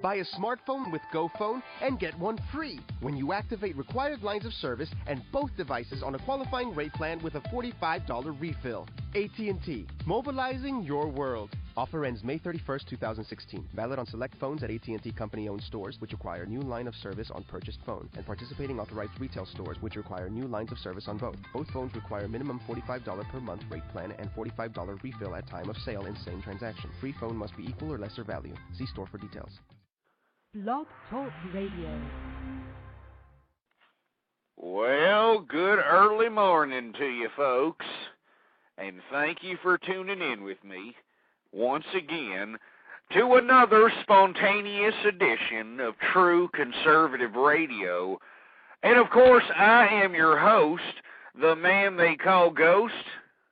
Buy a smartphone with GoPhone and get one free when you activate required lines of service and both devices on a qualifying rate plan with a $45 refill. AT&T, mobilizing your world. Offer ends May 31st, 2016. Valid on select phones at AT&T company-owned stores, which require new line of service on purchased phone, and participating authorized retail stores, which require new lines of service on both. Both phones require minimum $45 per month rate plan and $45 refill at time of sale in same transaction. Free phone must be equal or lesser value. See store for details. Blog Talk Radio. Well, good early morning to you folks, and thank you for tuning in with me once again to another spontaneous edition of True Conservative Radio. And of course, I am your host, the man they call Ghost,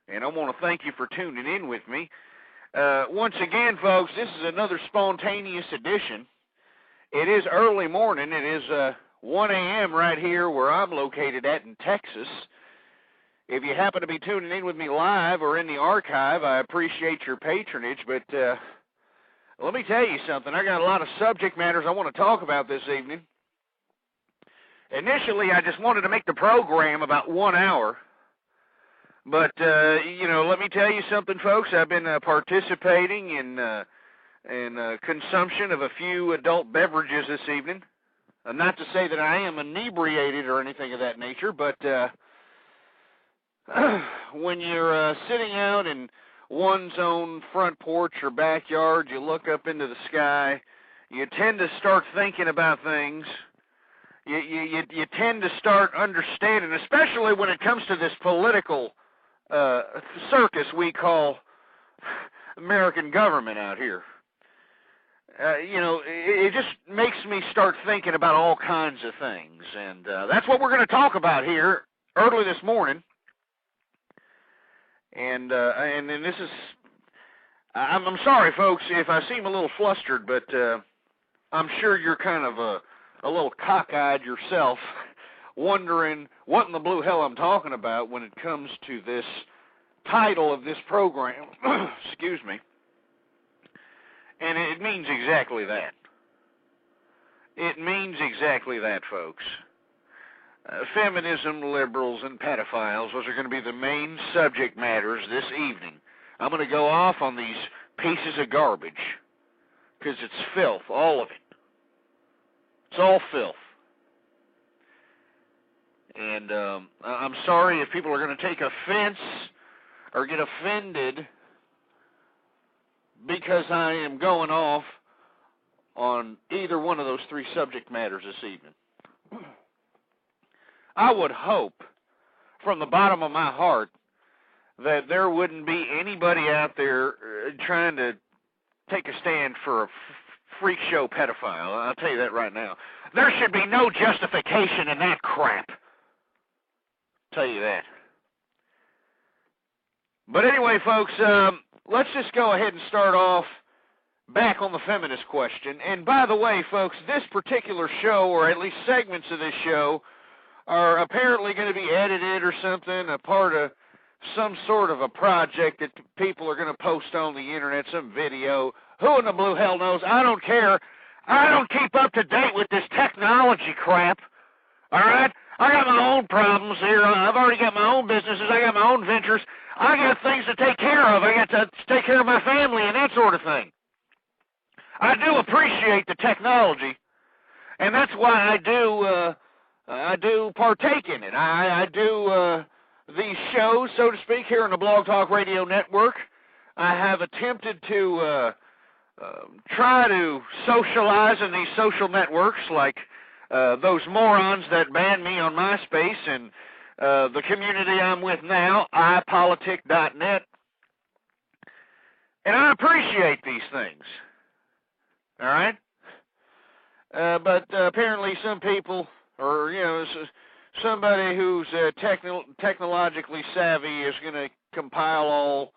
and I want to thank you for tuning in with me. Once again, folks, this is another spontaneous edition. It is early morning. It is 1 a.m. right here where I'm located at in Texas. If you happen to be tuning in with me live or in the archive, I appreciate your patronage, but let me tell you something. I got a lot of subject matters I want to talk about this evening. Initially, I just wanted to make the program about 1 hour, but, let me tell you something, folks. I've been participating in consumption of a few adult beverages this evening. Not to say that I am inebriated or anything of that nature, but when you're sitting out in one's own front porch or backyard, you look up into the sky, you tend to start thinking about things. You tend to start understanding, especially when it comes to this political circus we call American government out here. It just makes me start thinking about all kinds of things, and that's what we're going to talk about here early this morning. And then this is, I'm sorry, folks, if I seem a little flustered, but I'm sure you're kind of a little cockeyed yourself, wondering what in the blue hell I'm talking about when it comes to this title of this program. Excuse me. And it means exactly that. It means exactly that, folks. Feminism, liberals, and pedophiles, those are going to be the main subject matters this evening. I'm going to go off on these pieces of garbage, because it's filth, all of it. It's all filth. And I'm sorry if people are going to take offense or get offended because I am going off on either one of those three subject matters this evening. I would hope from the bottom of my heart that there wouldn't be anybody out there trying to take a stand for a freak show pedophile. I'll tell you that right now. There should be no justification in that crap. I'll tell you that. But anyway, folks, let's just go ahead and start off back on the feminist question. And by the way, folks, this particular show, or at least segments of this show, are apparently going to be edited or something, a part of some sort of a project that people are going to post on the internet, some video. Who in the blue hell knows? I don't care. I don't keep up to date with this technology crap. All right? I got my own problems here. I've already got my own businesses. I got my own ventures. I got things to take care of. I got to take care of my family and that sort of thing. I do appreciate the technology, and that's why I do partake in it. I do these shows, so to speak, here on the Blog Talk Radio Network. I have attempted to try to socialize in these social networks like those morons that banned me on MySpace and the community I'm with now, ipolitic.net. And I appreciate these things. All right? But apparently some people, or, somebody who's technologically savvy is going to compile all,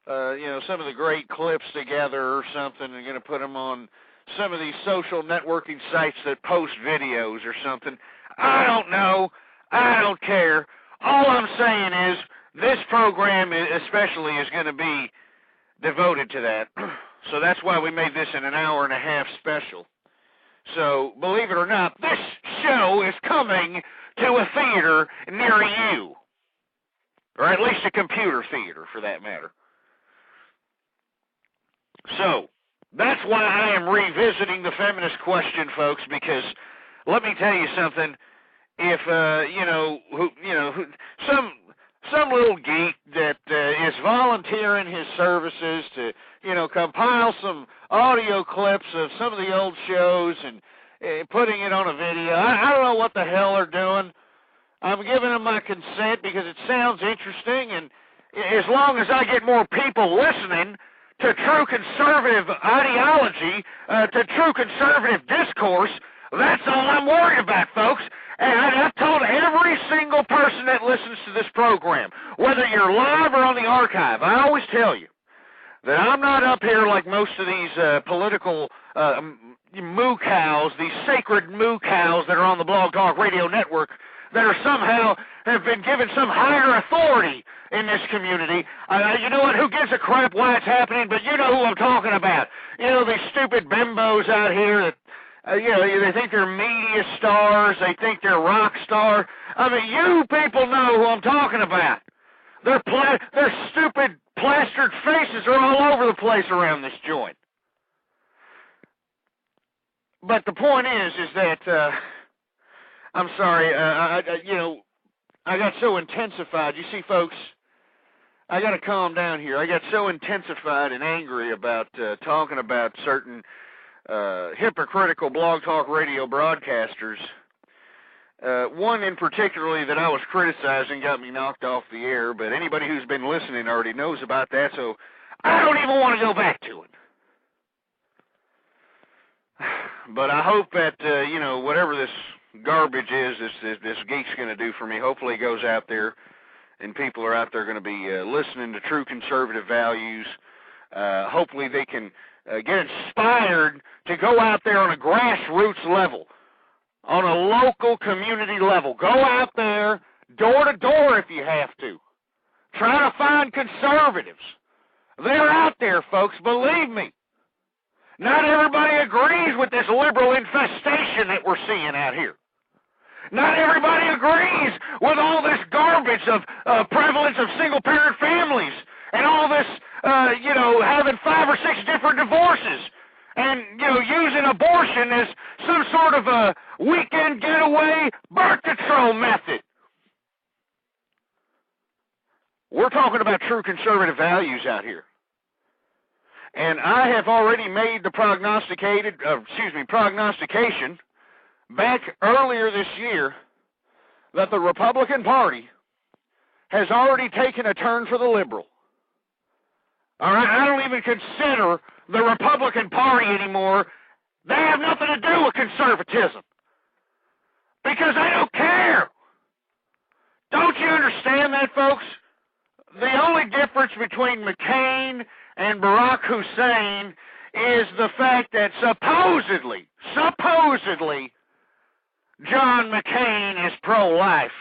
some of the great clips together or something and going to put them on some of these social networking sites that post videos or something. I don't know. I don't care. All I'm saying is this program especially is going to be devoted to that. So that's why we made this an hour and a half special. So, believe it or not, this show is coming to a theater near you. Or at least a computer theater, for that matter. So, that's why I am revisiting the feminist question, folks, because let me tell you something. If, some little geek that is volunteering his services to, compile some audio clips of some of the old shows and putting it on a video. I don't know what the hell they're doing. I'm giving them my consent because it sounds interesting, and as long as I get more people listening to true conservative ideology, to true conservative discourse, that's all I'm worried about, folks. And I've told every single person that listens to this program, whether you're live or on the archive, I always tell you that I'm not up here like most of these political moo cows, these sacred moo cows that are on the Blog Talk Radio Network that are somehow have been given some higher authority in this community. You know what? Who gives a crap why it's happening? But you know who I'm talking about. These stupid bimbos out here that they think they're media stars. They think they're rock stars. I mean, you people know who I'm talking about. Their stupid plastered faces are all over the place around this joint. But the point is that I'm sorry. I got so intensified. You see, folks, I got to calm down here. I got so intensified and angry about talking about certain hypocritical Blog Talk Radio broadcasters. One in particularly that I was criticizing got me knocked off the air, but anybody who's been listening already knows about that, so I don't even want to go back to it. But I hope that, whatever this garbage is, this geek's going to do for me, hopefully it goes out there and people are out there going to be listening to true conservative values. Hopefully they can get inspired to go out there on a grassroots level, on a local community level. Go out there, door to door if you have to. Try to find conservatives. They're out there, folks, believe me. Not everybody agrees with this liberal infestation that we're seeing out here. Not everybody agrees with all this garbage of prevalence of single-parent families and all this, having 5 or 6 different divorces and, using abortion as some sort of a weekend getaway birth control method. We're talking about true conservative values out here. And I have already made the prognostication back earlier this year that the Republican Party has already taken a turn for the liberal. All right, I don't even consider the Republican Party anymore. They have nothing to do with conservatism because they don't care. Don't you understand that, folks? The only difference between McCain and Barack Hussein is the fact that supposedly, John McCain is pro-life.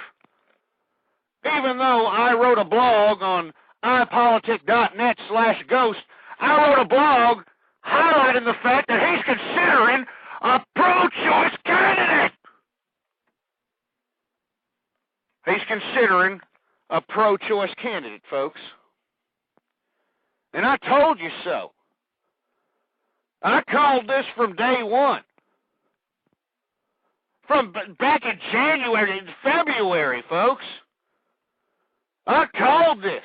Even though I wrote a blog on ipolitic.net/ghost, I wrote a blog highlighting the fact that he's considering a pro-choice candidate. He's considering a pro-choice candidate, folks. And I told you so. I called this from day one. From back in January and February, folks. I called this.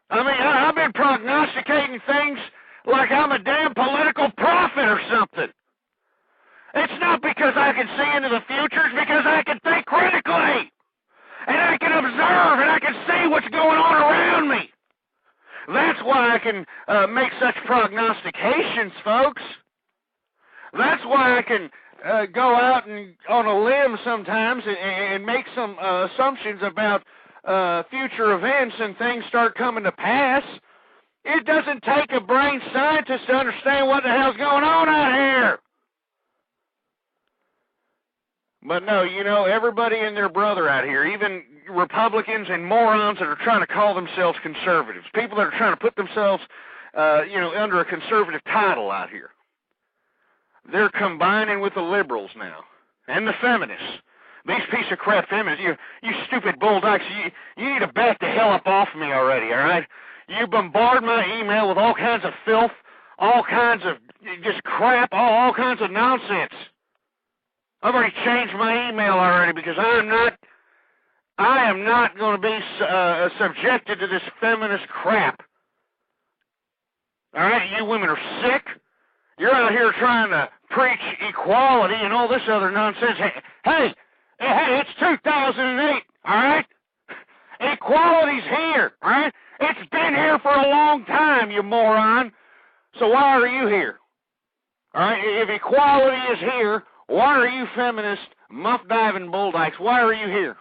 I mean, I've been prognosticating things like I'm a damn political prophet or something. It's not because I can see into the future, it's because I can think critically. And I can observe and I can see what's going on around me. That's why I can make such prognostications, folks. That's why I can go out and on a limb sometimes and make some assumptions about future events and things start coming to pass. It doesn't take a brain scientist to understand what the hell's going on out here. But no, everybody and their brother out here, even Republicans and morons that are trying to call themselves conservatives, people that are trying to put themselves, under a conservative title out here. they're combining with the liberals now, and the feminists. These piece of crap feminists, you stupid bulldocks, you need to back the hell up off me already, all right? You bombard my email with all kinds of filth, all kinds of just crap, all kinds of nonsense. I've already changed my email already because I am not going to be subjected to this feminist crap. All right, you women are sick. You're out here trying to preach equality and all this other nonsense. Hey, it's 2008, all right? Equality's here, all right? It's been here for a long time, you moron. So why are you here? All right, if equality is here, why are you feminist, muff-diving bulldykes? Why are you here?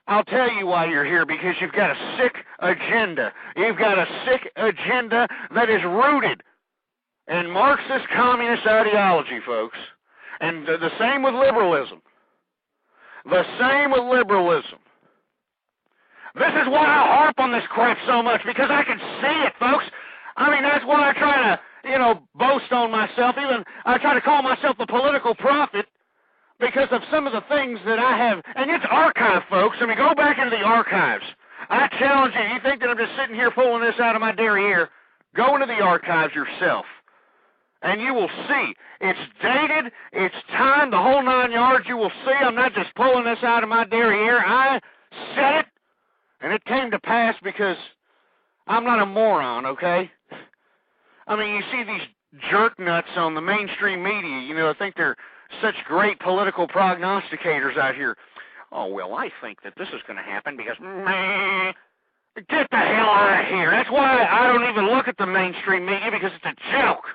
I'll tell you why you're here, because you've got a sick agenda. You've got a sick agenda that is rooted in Marxist communist ideology, folks. And the same with liberalism. The same with liberalism. This is why I harp on this crap so much, because I can see it, folks. I mean, that's why I try to, boast on myself. Even I try to call myself the political prophet, because of some of the things that I have. And it's archive, folks. I mean, go back into the archives. I challenge you. You think that I'm just sitting here pulling this out of my derriere? Go into the archives yourself, and you will see. It's dated, it's timed, the whole 9 yards. You will see I'm not just pulling this out of my derriere. I said it, and it came to pass because I'm not a moron, okay? I mean, you see these jerk nuts on the mainstream media, I think they're such great political prognosticators out here. Oh, well, I think that this is going to happen because, get the hell out of here. That's why I don't even look at the mainstream media, because it's a joke.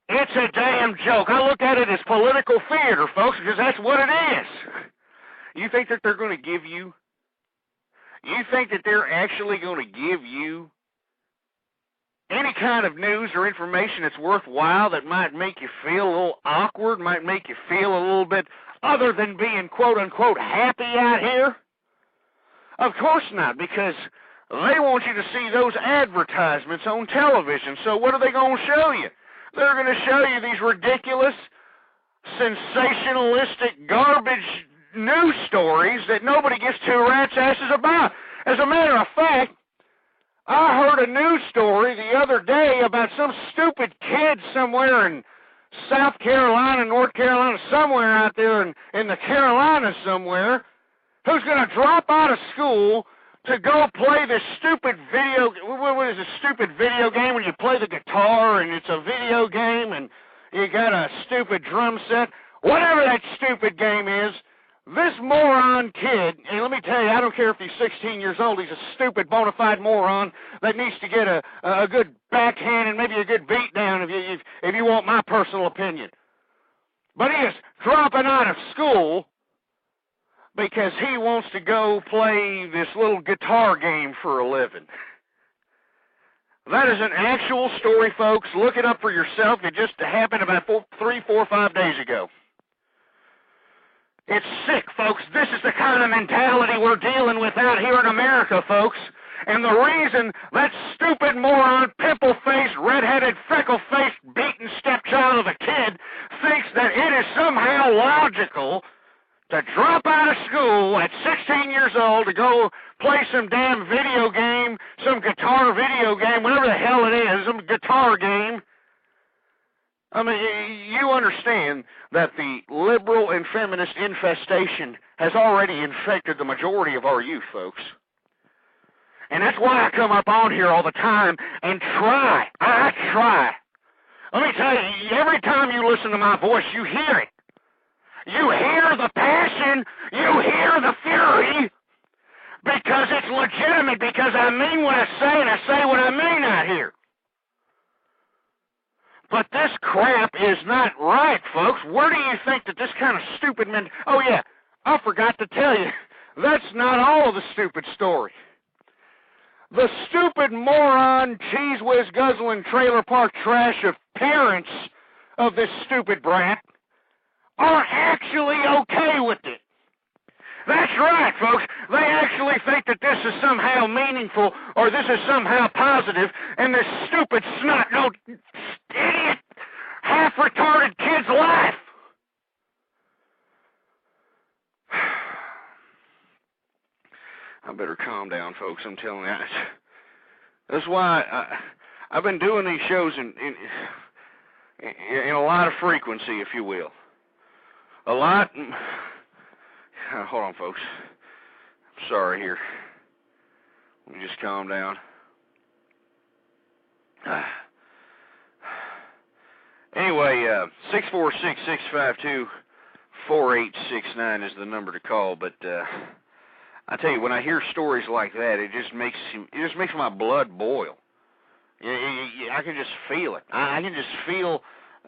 It's a damn joke. I look at it as political theater, folks, because that's what it is. You think that they're going to give you, actually going to give you any kind of news or information that's worthwhile, that might make you feel a little awkward, might make you feel a little bit other than being quote-unquote happy out here? Of course not, because they want you to see those advertisements on television. So what are they going to show you? They're going to show you these ridiculous, sensationalistic, garbage news stories that nobody gives two rats' asses about. As a matter of fact, I heard a news story the other day about some stupid kid somewhere in South Carolina, North Carolina, somewhere out there in the Carolinas somewhere, who's going to drop out of school to go play this stupid what is a stupid video game when you play the guitar and it's a video game and you got a stupid drum set, whatever that stupid game is. This moron kid, and let me tell you, I don't care if he's 16 years old, he's a stupid, bona fide moron that needs to get a good backhand and maybe a good beat down if you want my personal opinion. But he is dropping out of school because he wants to go play this little guitar game for a living. That is an actual story, folks. Look it up for yourself. It just happened about 3, 4, 5 days ago. It's sick, folks. This is the kind of mentality we're dealing with out here in America, folks. And the reason that stupid moron, pimple-faced, red-headed, freckle-faced, beaten stepchild of a kid thinks that it is somehow logical to drop out of school at 16 years old to go play some damn video game, some guitar video game, whatever the hell it is, some guitar game. I mean, you understand that the liberal and feminist infestation has already infected the majority of our youth, folks. And that's why I come up on here all the time and try. I try. Let me tell you, every time you listen to my voice, you hear it. You hear the passion. You hear the fury. Because it's legitimate, because I mean what I say, and I say what I mean out here. But this crap is not right, folks. Where do you think that this kind of stupid men... Oh, yeah, I forgot to tell you. That's not all of the stupid story. The stupid moron, cheese whiz guzzling trailer park trash of parents of this stupid brat are actually okay with it. That's right, folks. They actually think that this is somehow meaningful or this is somehow positive, and this stupid snot-nosed idiot, half-retarded kid's life. I better calm down, folks. I'm telling you. That's why I've been doing these shows in a lot of frequency, if you will. A lot. Hold on, folks. I'm sorry here. Let me just calm down. Anyway, 646-652-4869 is the number to call, but I tell you, when I hear stories like that, it just makes my blood boil. I can just feel it. I can just feel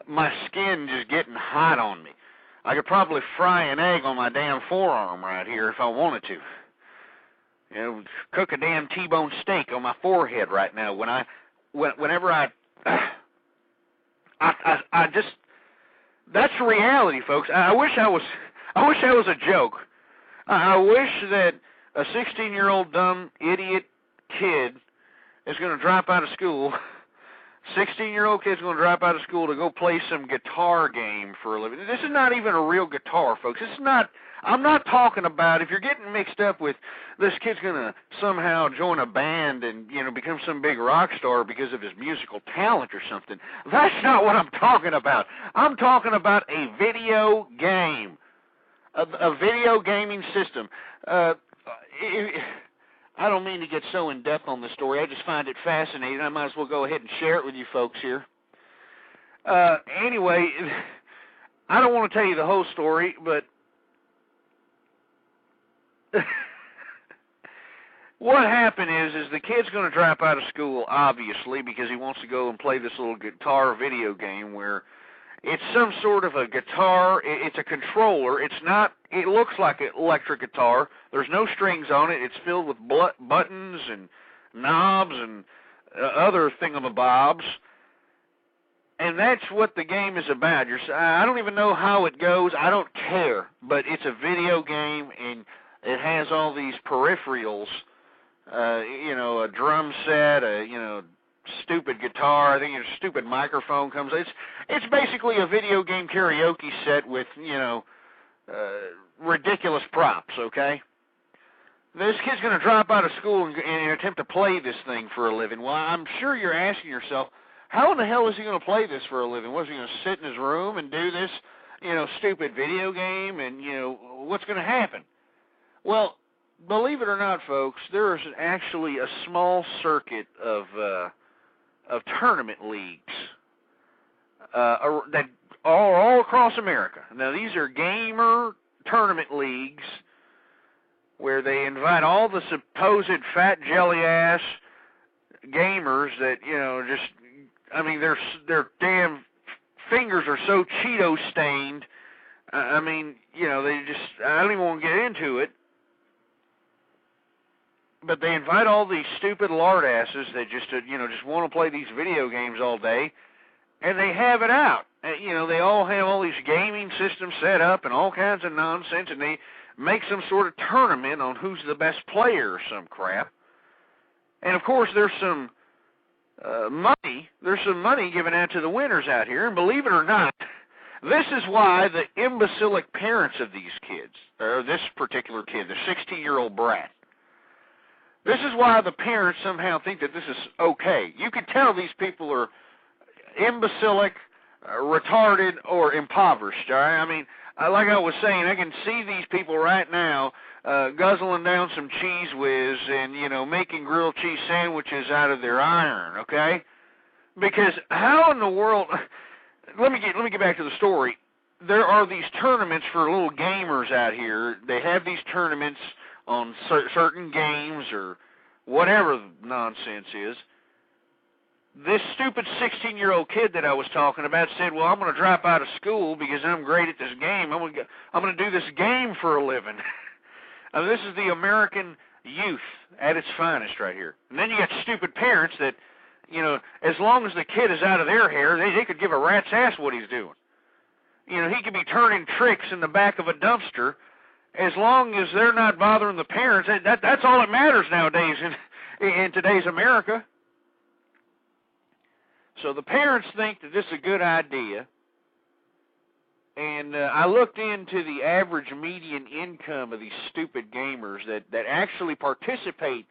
my skin just getting hot on me. I could probably fry an egg on my damn forearm right here if I wanted to. You know, cook a damn T-bone steak on my forehead right now. Whenever I just, that's reality, folks. I wish I was a joke. I wish that a 16-year-old dumb idiot kid is going to drop out of school. 16-year-old kid's going to drop out of school to go play some guitar game for a living. This is not even a real guitar, folks. This is not. I'm not talking about, if you're getting mixed up with this kid's going to somehow join a band and, you know, become some big rock star because of his musical talent or something. That's not what I'm talking about. I'm talking about a video game, a video gaming system. I don't mean to get so in-depth on this story. I just find it fascinating. I might as well go ahead and share it with you folks here. Anyway, I don't want to tell you the whole story, but what happened is the kid's going to drop out of school, obviously, because he wants to go and play this little guitar video game where it's some sort of a guitar. It's a controller. It's not. It looks like an electric guitar. There's no strings on it. It's filled with buttons and knobs and other thingamabobs. And that's what the game is about. I don't even know how it goes. I don't care. But it's a video game, and it has all these peripherals. You know, a drum set, stupid guitar. I think a stupid microphone comes. It's basically a video game karaoke set with, ridiculous props, okay? This kid's going to drop out of school and attempt to play this thing for a living. Well, I'm sure you're asking yourself, how in the hell is he going to play this for a living? Was he going to sit in his room and do this, stupid video game? And, what's going to happen? Well, believe it or not, folks, there is actually a small circuit of tournament leagues that are all across America. Now, these are gamer tournament leagues where they invite all the supposed fat jelly-ass gamers that, their damn fingers are so Cheeto-stained. I don't even want to get into it. But they invite all these stupid lard-asses that just want to play these video games all day, and they have it out. They all have all these gaming systems set up and all kinds of nonsense, and they make some sort of tournament on who's the best player or some crap. And, of course, there's some money. There's some money given out to the winners out here, and believe it or not, this is why the imbecilic parents of these kids, or this particular kid, the 16-year-old brat, this is why the parents somehow think that this is okay. You can tell these people are imbecilic, retarded, or impoverished, all right? I mean, like I was saying, I can see these people right now guzzling down some Cheese Whiz and, making grilled cheese sandwiches out of their iron, okay? Because how in the world... Let me get back to the story. There are these tournaments for little gamers out here. They have these tournaments on certain games or whatever the nonsense is. This stupid 16-year-old kid that I was talking about said, well, I'm going to drop out of school because I'm great at this game. I'm going to do this game for a living. I mean, this is the American youth at its finest right here. And then you got stupid parents that, as long as the kid is out of their hair, they could give a rat's ass what he's doing. He could be turning tricks in the back of a dumpster, as long as they're not bothering the parents, that's all that matters nowadays in today's America. So the parents think that this is a good idea. And I looked into the average median income of these stupid gamers that actually participate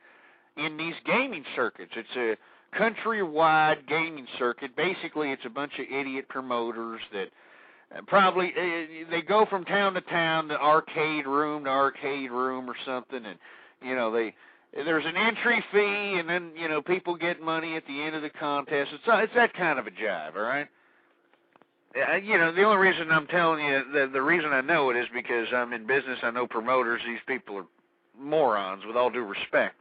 in these gaming circuits. It's a countrywide gaming circuit. Basically, it's a bunch of idiot promoters that probably they go from town to town, to arcade room or something, and there's an entry fee, and then people get money at the end of the contest. It's that kind of a jive, all right? The only reason I'm telling you, the reason I know it is because I'm in business. I know promoters. These people are morons, with all due respect.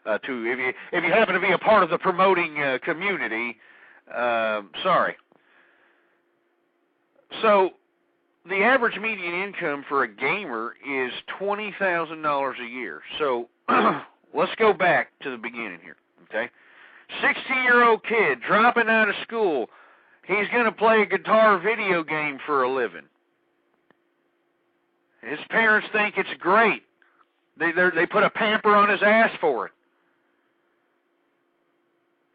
If you happen to be a part of the promoting community, sorry. So the average median income for a gamer is $20,000 a year. So let's go back to the beginning here, okay? 16-year-old kid dropping out of school. He's going to play a guitar video game for a living. His parents think it's great. They put a pamper on his ass for it.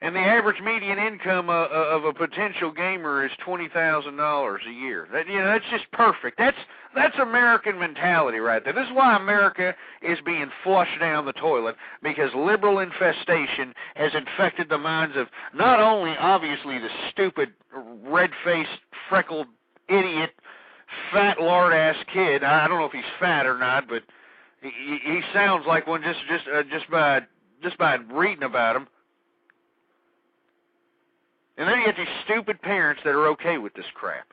And the average median income of a potential gamer is $20,000 a year. That's just perfect. That's American mentality right there. This is why America is being flushed down the toilet, because liberal infestation has infected the minds of not only, obviously, the stupid, red-faced, freckled, idiot, fat, lard-ass kid. I don't know if he's fat or not, but he sounds like one just by reading about him. And then you get these stupid parents that are okay with this crap.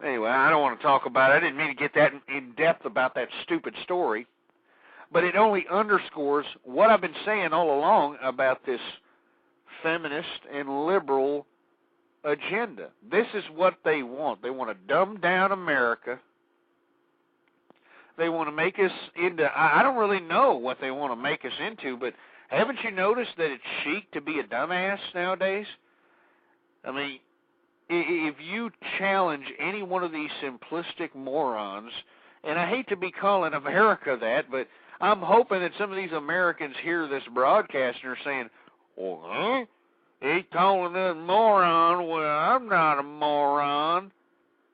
Anyway, I don't want to talk about it. I didn't mean to get that in depth about that stupid story. But it only underscores what I've been saying all along about this feminist and liberal agenda. This is what they want. They want to dumb down America. They want to make us into, I don't really know what they want to make us into, but haven't you noticed that it's chic to be a dumbass nowadays? I mean, if you challenge any one of these simplistic morons, and I hate to be calling America that, but I'm hoping that some of these Americans hear this broadcast and are saying, well, huh? He's calling us moron. Well, I'm not a moron.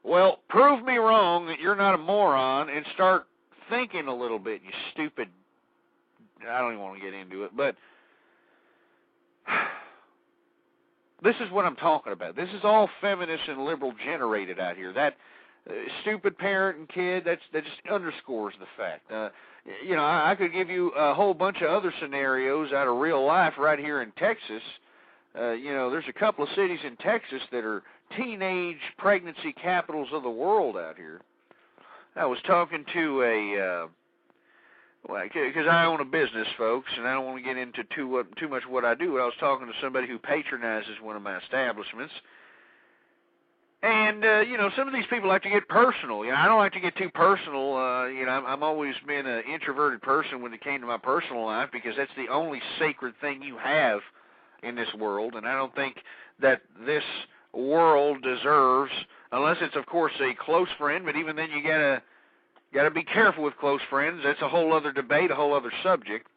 Well, prove me wrong that you're not a moron and start thinking a little bit, you stupid. I don't even want to get into it, but this is what I'm talking about. This is all feminist and liberal generated out here. That stupid parent and kid, that just underscores the fact. I could give you a whole bunch of other scenarios out of real life right here in Texas. There's a couple of cities in Texas that are teenage pregnancy capitals of the world out here. I was talking to because I own a business, folks, and I don't want to get into too much what I do, but I was talking to somebody who patronizes one of my establishments. And, some of these people like to get personal. I don't like to get too personal. I've always been an introverted person when it came to my personal life, because that's the only sacred thing you have in this world, and I don't think that this world deserves, unless it's, of course, a close friend, but even then you gotta be careful with close friends. That's a whole other debate, a whole other subject.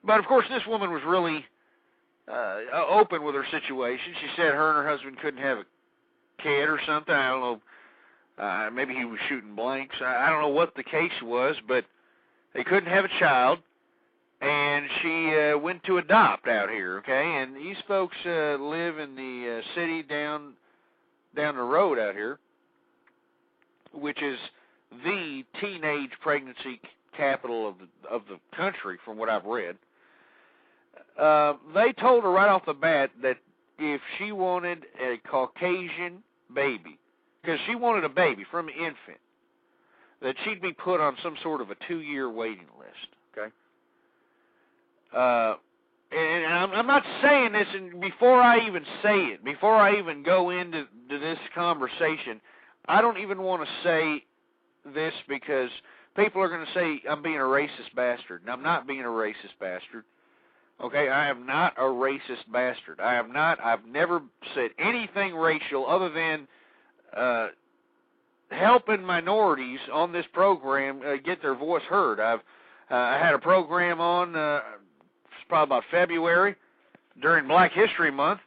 But, of course, this woman was really open with her situation. She said her and her husband couldn't have a kid or something. I don't know. Maybe he was shooting blanks. I don't know what the case was, but they couldn't have a child. And she went to adopt out here, okay? And these folks live in the city down the road out here, which is the teenage pregnancy capital of the country, from what I've read. They told her right off the bat that if she wanted a Caucasian baby, because she wanted a baby from an infant, that she'd be put on some sort of a 2-year waiting list, okay? And I'm not saying this, and before I even say it, before I even go into this conversation, I don't even want to say this because people are going to say I'm being a racist bastard, and I'm not being a racist bastard. Okay, I am not a racist bastard. I've never said anything racial other than helping minorities on this program get their voice heard. I had a program on, it's probably about February, during Black History Month,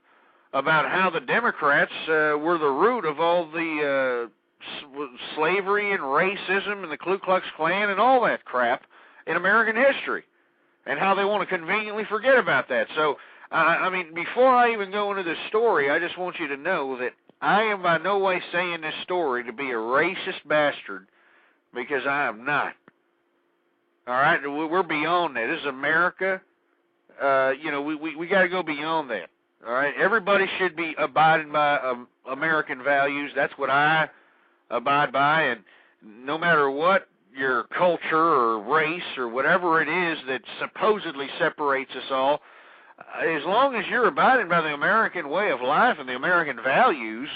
about how the Democrats were the root of all the slavery and racism and the Ku Klux Klan and all that crap in American history, and how they want to conveniently forget about that. So, I mean, before I even go into this story, I just want you to know that I am by no way saying this story to be a racist bastard, because I am not. All right? We're beyond that. This is America. We got to go beyond that. All right? Everybody should be abiding by American values. That's what I abide by, and no matter what your culture or race or whatever it is that supposedly separates us all, as long as you're abiding by the American way of life and the American values,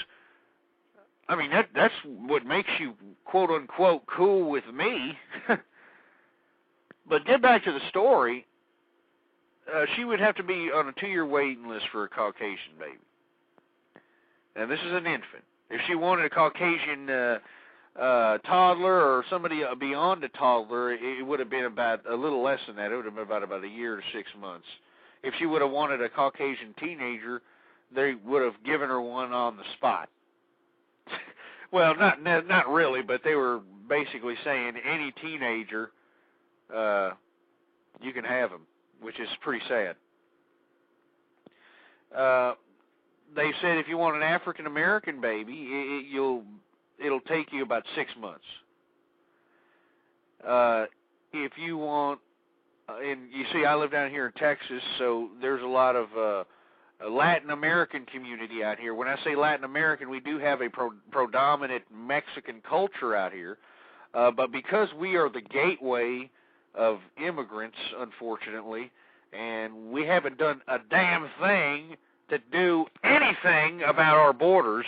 I mean, that's what makes you, quote-unquote, cool with me. But get back to the story. She would have to be on a 2-year waiting list for a Caucasian baby. And this is an infant. If she wanted a Caucasian toddler or somebody beyond a toddler, it would have been about a little less than that. It would have been about a year to 6 months. If she would have wanted a Caucasian teenager, they would have given her one on the spot. Well, not really, but they were basically saying any teenager, you can have him, which is pretty sad. They said if you want an African American baby, it'll take you about 6 months. If you want, and you see, I live down here in Texas, so there's a lot of Latin American community out here. When I say Latin American, we do have a predominant Mexican culture out here, but because we are the gateway of immigrants, unfortunately, and we haven't done a damn thing to do anything about our borders.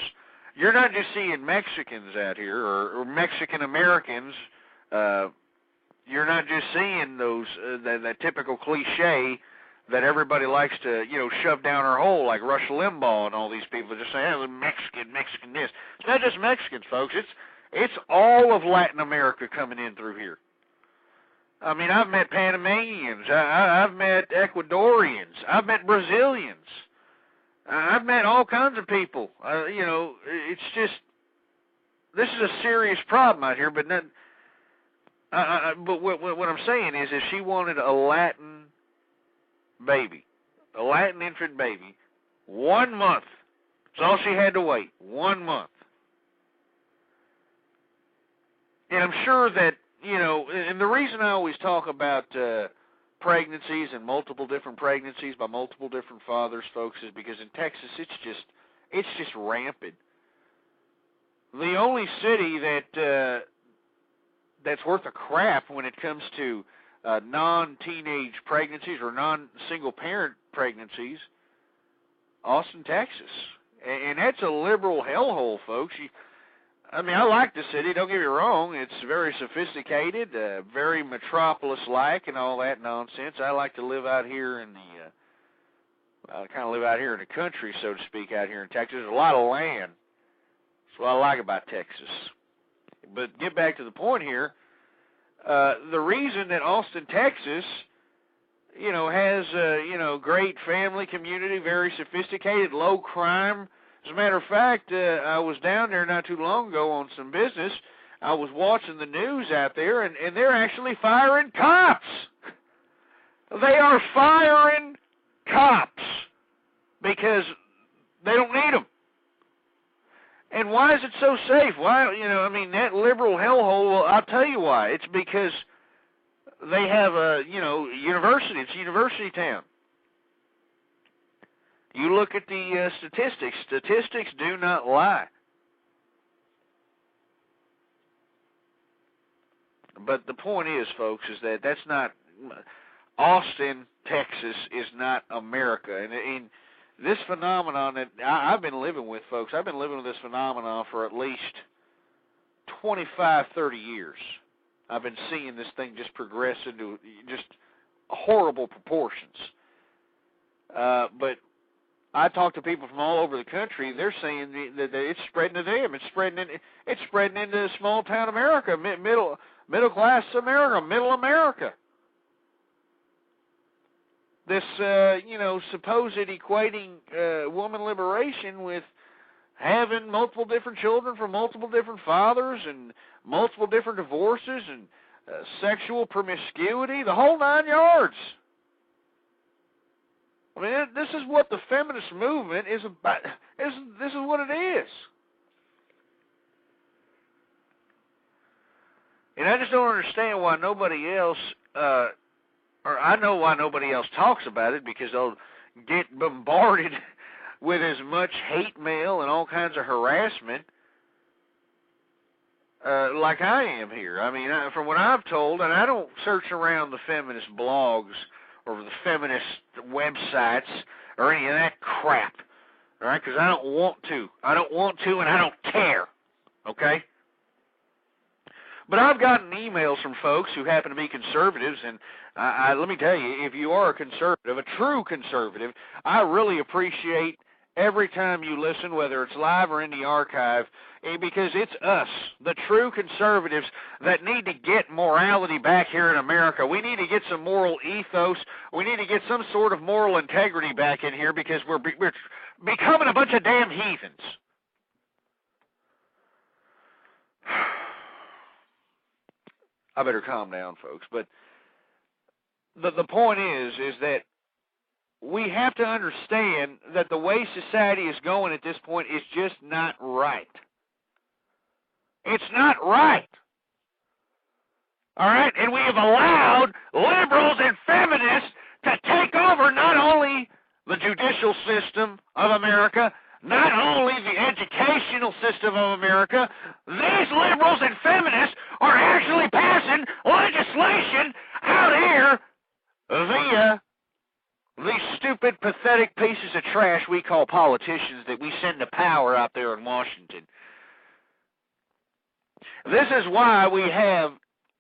You're not just seeing Mexicans out here or Mexican Americans. You're not just seeing those that typical cliche that everybody likes to shove down our hole, like Rush Limbaugh and all these people just saying, oh, Mexican this. It's not just Mexicans, folks. It's all of Latin America coming in through here. I mean, I've met Panamanians, I've met Ecuadorians, I've met Brazilians. I've met all kinds of people. It's just, this is a serious problem out here. But what I'm saying is, if she wanted a Latin baby, a Latin infant baby, 1 month. That's all she had to wait. 1 month. And I'm sure that and the reason I always talk about pregnancies and multiple different pregnancies by multiple different fathers, folks, is because in Texas it's just rampant. The only city that's worth a crap when it comes to non-teenage pregnancies or non-single parent pregnancies, Austin, Texas, and that's a liberal hellhole, folks. I like the city, don't get me wrong. It's very sophisticated, very metropolis-like and all that nonsense. I like to live out here in the country, so to speak, out here in Texas. There's a lot of land. That's what I like about Texas. But get back to the point here. The reason that Austin, Texas, has great family community, very sophisticated, low crime. As a matter of fact, I was down there not too long ago on some business. I was watching the news out there, and they're actually firing cops. They are firing cops because they don't need them. And why is it so safe? Why, that liberal hellhole, well, I'll tell you why. It's because they have a, university. It's a university town. You look at the statistics. Statistics do not lie. But the point is, folks, is that that's not, Austin, Texas is not America. And this phenomenon that I've been living with, folks, I've been living with this phenomenon for at least 25, 30 years. I've been seeing this thing just progress into just horrible proportions. But I talk to people from all over the country. They're saying that it's spreading to them. It's spreading into small town America, middle class America, middle America. This supposed equating woman liberation with having multiple different children from multiple different fathers and multiple different divorces and sexual promiscuity, the whole 9 yards. I mean, this is what the feminist movement is about. This is what it is. And I just don't understand why nobody else, or I know why nobody else talks about it, because they'll get bombarded with as much hate mail and all kinds of harassment like I am here. I mean, from what I've told, and I don't search around the feminist blogs or the feminist websites or any of that crap, all right, because I don't want to. I don't want to, and I don't care, okay? But I've gotten emails from folks who happen to be conservatives, and let me tell you, if you are a conservative, a true conservative, I really appreciate every time you listen, whether it's live or in the archive, because it's us, the true conservatives, that need to get morality back here in America. We need to get some moral ethos. We need to get some sort of moral integrity back in here, because we're becoming a bunch of damn heathens. I better calm down, folks. But the point is that we have to understand that the way society is going at this point is just not right. It's not right. All right? And we have allowed liberals and feminists to take over not only the judicial system of America, not only the educational system of America. These liberals and feminists are actually passing legislation out here via these stupid, pathetic pieces of trash we call politicians that we send to power out there in Washington. This is why we have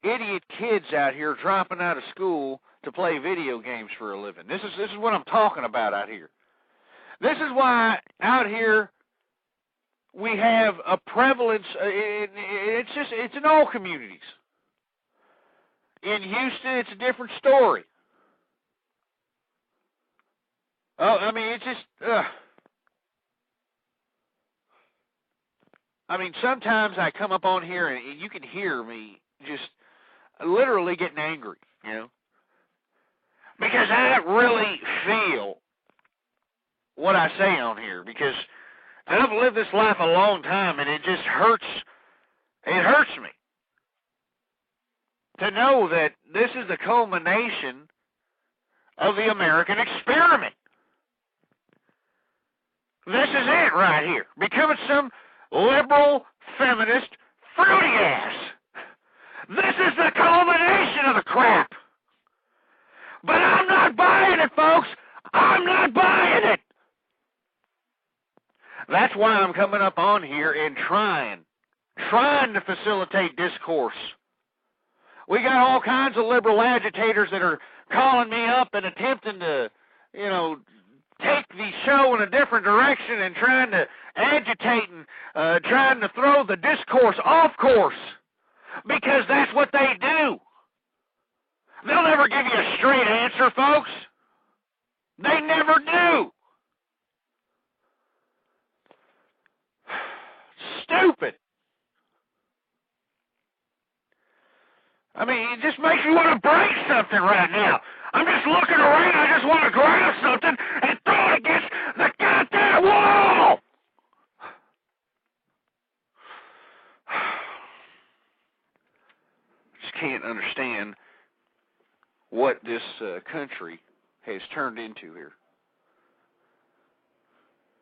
idiot kids out here dropping out of school to play video games for a living. This is what I'm talking about out here. This is why out here we have a prevalence. It's in all communities. In Houston, it's a different story. Oh, I mean, it's just. I mean, sometimes I come up on here and you can hear me just literally getting angry, you know, because I really feel what I say on here, because I've lived this life a long time, and it just hurts. It hurts me to know that this is the culmination of the American experiment. This is it right here, becoming some liberal, feminist, fruity ass. This is the culmination of the crap. But I'm not buying it, folks. I'm not buying it. That's why I'm coming up on here and trying to facilitate discourse. We got all kinds of liberal agitators that are calling me up and attempting to, you know, take the show in a different direction and trying to agitate and trying to throw the discourse off course, because that's what they do. They'll never give you a straight answer, folks. They never do. Stupid. I mean, it just makes me want to break something right now. I'm just looking around, I just want to grab something and throw it against the goddamn wall. Just can't understand what this country has turned into here.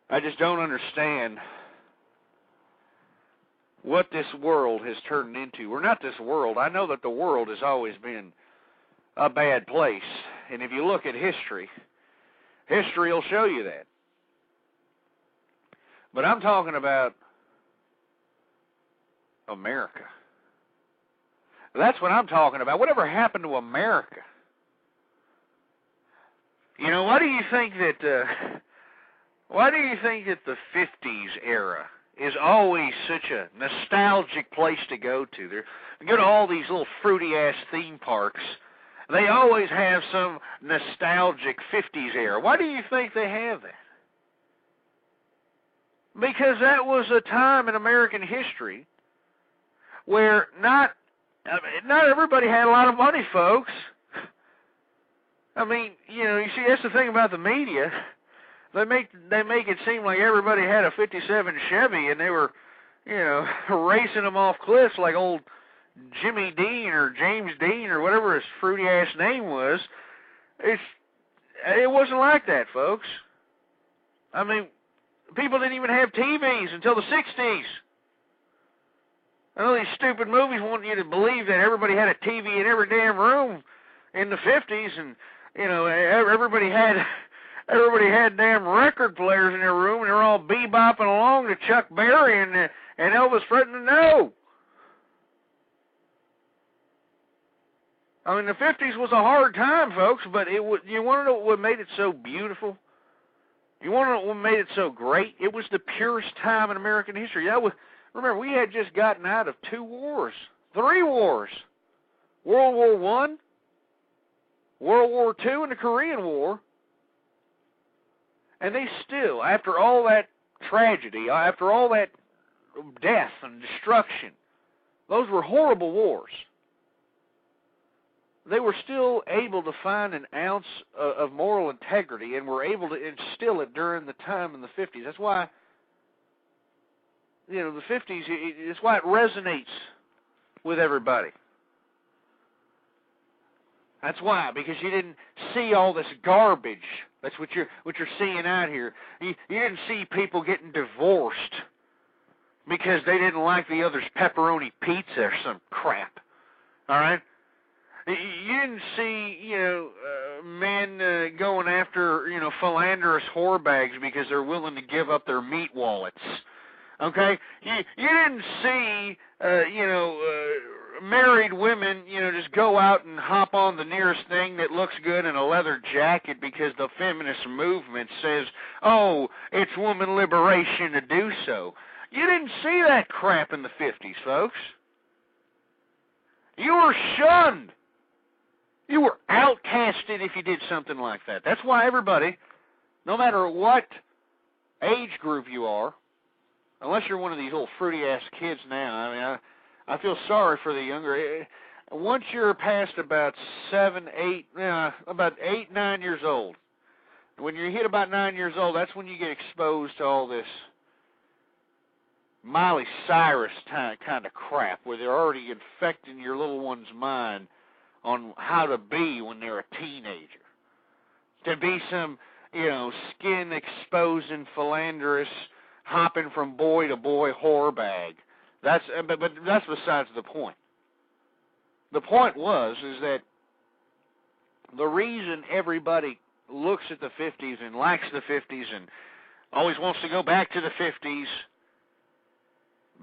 I just don't understand what this world has turned into. Or not this world. I know that the world has always been a bad place. And if you look at history, history will show you that. But I'm talking about America. That's what I'm talking about. Whatever happened to America? You know, why do you think that Why do you think that the 50s era is always such a nostalgic place to go to? You go to all these little fruity-ass theme parks. They always have some nostalgic 50s era. Why do you think they have that? Because that was a time in American history where not everybody had a lot of money, folks. I mean, you see, that's the thing about the media. They make it seem like everybody had a 57 Chevy and they were, racing them off cliffs like old Jimmy Dean or James Dean or whatever his fruity ass name was. It wasn't like that, folks. I mean, people didn't even have TVs until the 60s. I know these stupid movies want you to believe that everybody had a TV in every damn room in the 50s, and everybody had damn record players in their room, and they were all bebopping along to Chuck Berry and Elvis Presley. No. I mean, the 50s was a hard time, folks, but you want to know what made it so beautiful? You want to know what made it so great? It was the purest time in American history. Remember, we had just gotten out of 3 wars. World War I, World War II, and the Korean War. And they still, after all that tragedy, after all that death and destruction, those were horrible wars. They were still able to find an ounce of moral integrity and were able to instill it during the time in the 50s. That's why, the 50s, it's why it resonates with everybody. That's why, because you didn't see all this garbage. That's what you're seeing out here. You didn't see people getting divorced because they didn't like the other's pepperoni pizza or some crap. All right? You didn't see, men going after, philanderous whorebags because they're willing to give up their meat wallets. Okay? You didn't see, married women, just go out and hop on the nearest thing that looks good in a leather jacket because the feminist movement says, oh, it's woman liberation to do so. You didn't see that crap in the 50s, folks. You were shunned. You were outcasted if you did something like that. That's why everybody, no matter what age group you are, unless you're one of these little fruity-ass kids now, I mean, I feel sorry for the younger. Once you're past about 9 years old, when you hit about 9 years old, that's when you get exposed to all this Miley Cyrus kind of crap, where they're already infecting your little one's mind on how to be when they're a teenager. To be some, skin-exposing, philanderous, hopping from boy to boy whore bag. But that's besides the point. The point is that the reason everybody looks at the 50s and likes the 50s and always wants to go back to the 50s,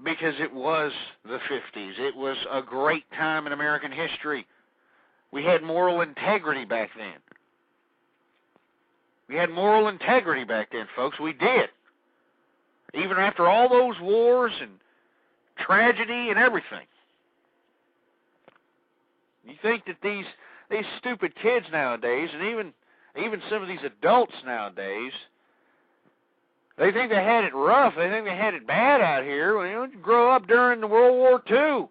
because it was the 50s. It was a great time in American history. We had moral integrity back then. We had moral integrity back then, folks. We did. Even after all those wars and tragedy and everything. You think that these stupid kids nowadays, and even some of these adults nowadays, they think they had it rough. They think they had it bad out here. Well, you grow up during the World War II,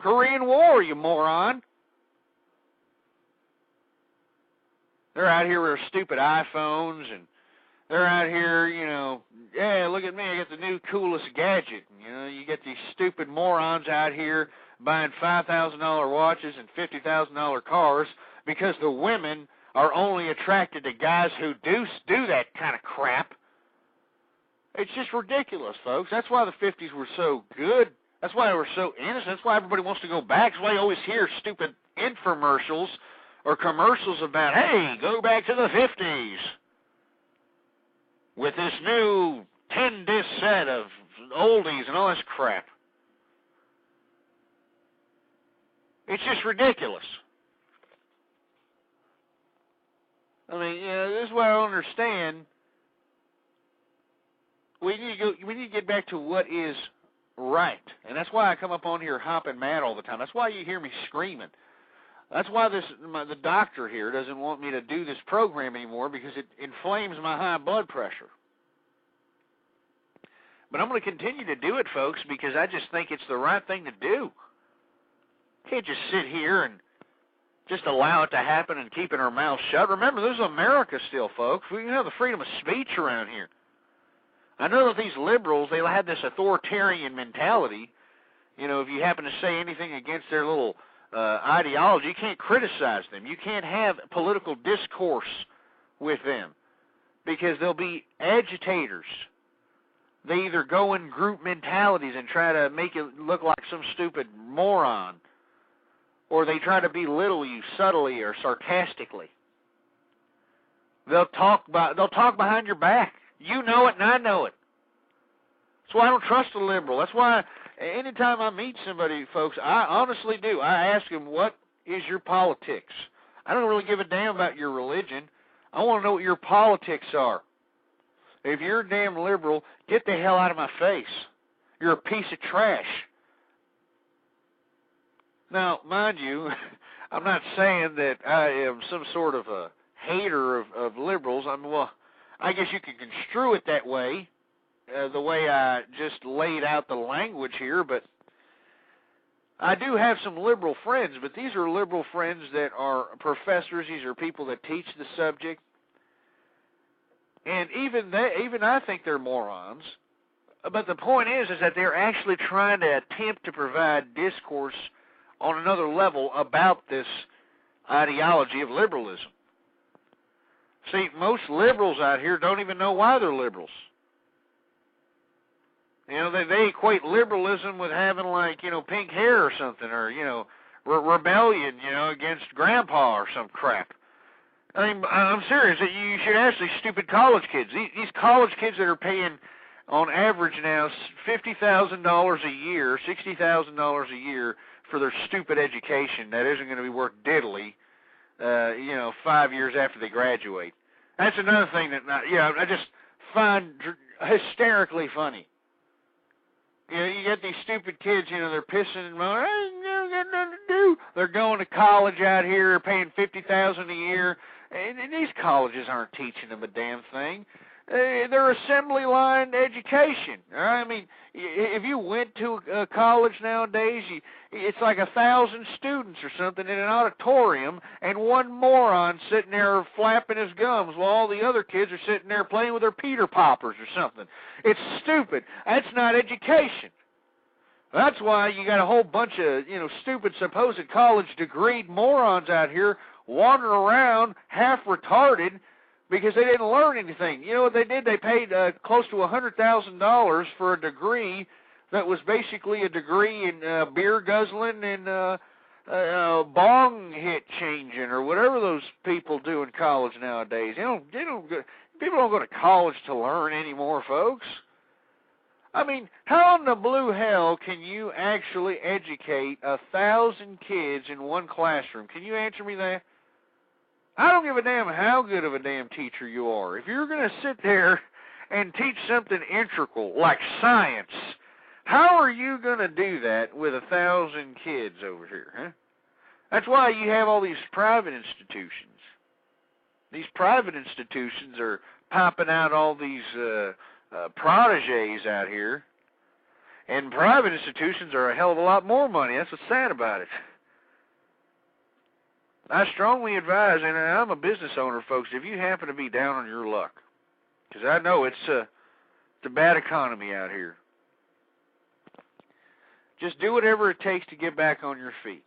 Korean War, you moron. They're out here with their stupid iPhones, and they're out here, yeah, look at me, I got the new coolest gadget. You get these stupid morons out here buying $5,000 watches and $50,000 cars because the women are only attracted to guys who do that kind of crap. It's just ridiculous, folks. That's why the 50s were so good. That's why they were so innocent. That's why everybody wants to go back. That's why you always hear stupid infomercials or commercials about, hey, go back to the 50s with this new 10-disc set of oldies and all this crap. It's just ridiculous. I mean, this is what I don't understand. we need to get back to what is right. And that's why I come up on here hopping mad all the time. That's why you hear me screaming. That's why the doctor here doesn't want me to do this program anymore, because it inflames my high blood pressure. But I'm going to continue to do it, folks, because I just think it's the right thing to do. Can't just sit here and just allow it to happen and keeping our mouths shut. Remember, this is America still, folks. We have the freedom of speech around here. I know that these liberals, they have this authoritarian mentality. You know, if you happen to say anything against their little ideology, you can't criticize them. You can't have political discourse with them, because they'll be agitators. They either go in group mentalities and try to make it look like some stupid moron, or they try to belittle you subtly or sarcastically. They'll talk behind your back. You know it and I know it. That's why I don't trust a liberal. That's why anytime I meet somebody, folks, I honestly do. I ask them, what is your politics? I don't really give a damn about your religion. I want to know what your politics are. If you're a damn liberal, get the hell out of my face. You're a piece of trash. Now, mind you, I'm not saying that I am some sort of a hater of liberals. I guess you can construe it that way, the way I just laid out the language here, but I do have some liberal friends, but these are liberal friends that are professors. These are people that teach the subject. And even I think they're morons. But the point is that they're actually trying to attempt to provide discourse on another level about this ideology of liberalism. See, most liberals out here don't even know why they're liberals. You know, they equate liberalism with having, like, you know, pink hair or something, or, you know, rebellion, you know, against grandpa or some crap. I mean, I'm serious. You should ask these stupid college kids. These college kids that are paying, on average now, $50,000 a year, $60,000 a year for their stupid education that isn't going to be worth diddly, 5 years after they graduate. That's another thing that, I just find hysterically funny. You know, you get these stupid kids, you know, they're pissing and moaning, I got nothing to do. They're going to college out here, paying $50,000 a year, and these colleges aren't teaching them a damn thing. They're assembly line education. All right? I mean, if you went to a college nowadays, it's like 1,000 students or something in an auditorium, and one moron sitting there flapping his gums while all the other kids are sitting there playing with their Peter Poppers or something. It's stupid. That's not education. That's why you got a whole bunch of, stupid supposed college degreed morons out here wandering around half retarded, because they didn't learn anything. You know what they did? They paid close to $100,000 for a degree that was basically a degree in beer guzzling and bong hit changing, or whatever those people do in college nowadays. People don't go to college to learn anymore, folks. I mean, how in the blue hell can you actually educate 1,000 kids in one classroom? Can you answer me that? I don't give a damn how good of a damn teacher you are. If you're going to sit there and teach something integral like science, how are you going to do that with 1,000 kids over here, huh? That's why you have all these private institutions. These private institutions are popping out all these protégés out here. And private institutions are a hell of a lot more money. That's what's sad about it. I strongly advise, and I'm a business owner, folks, if you happen to be down on your luck, because I know it's a bad economy out here, just do whatever it takes to get back on your feet.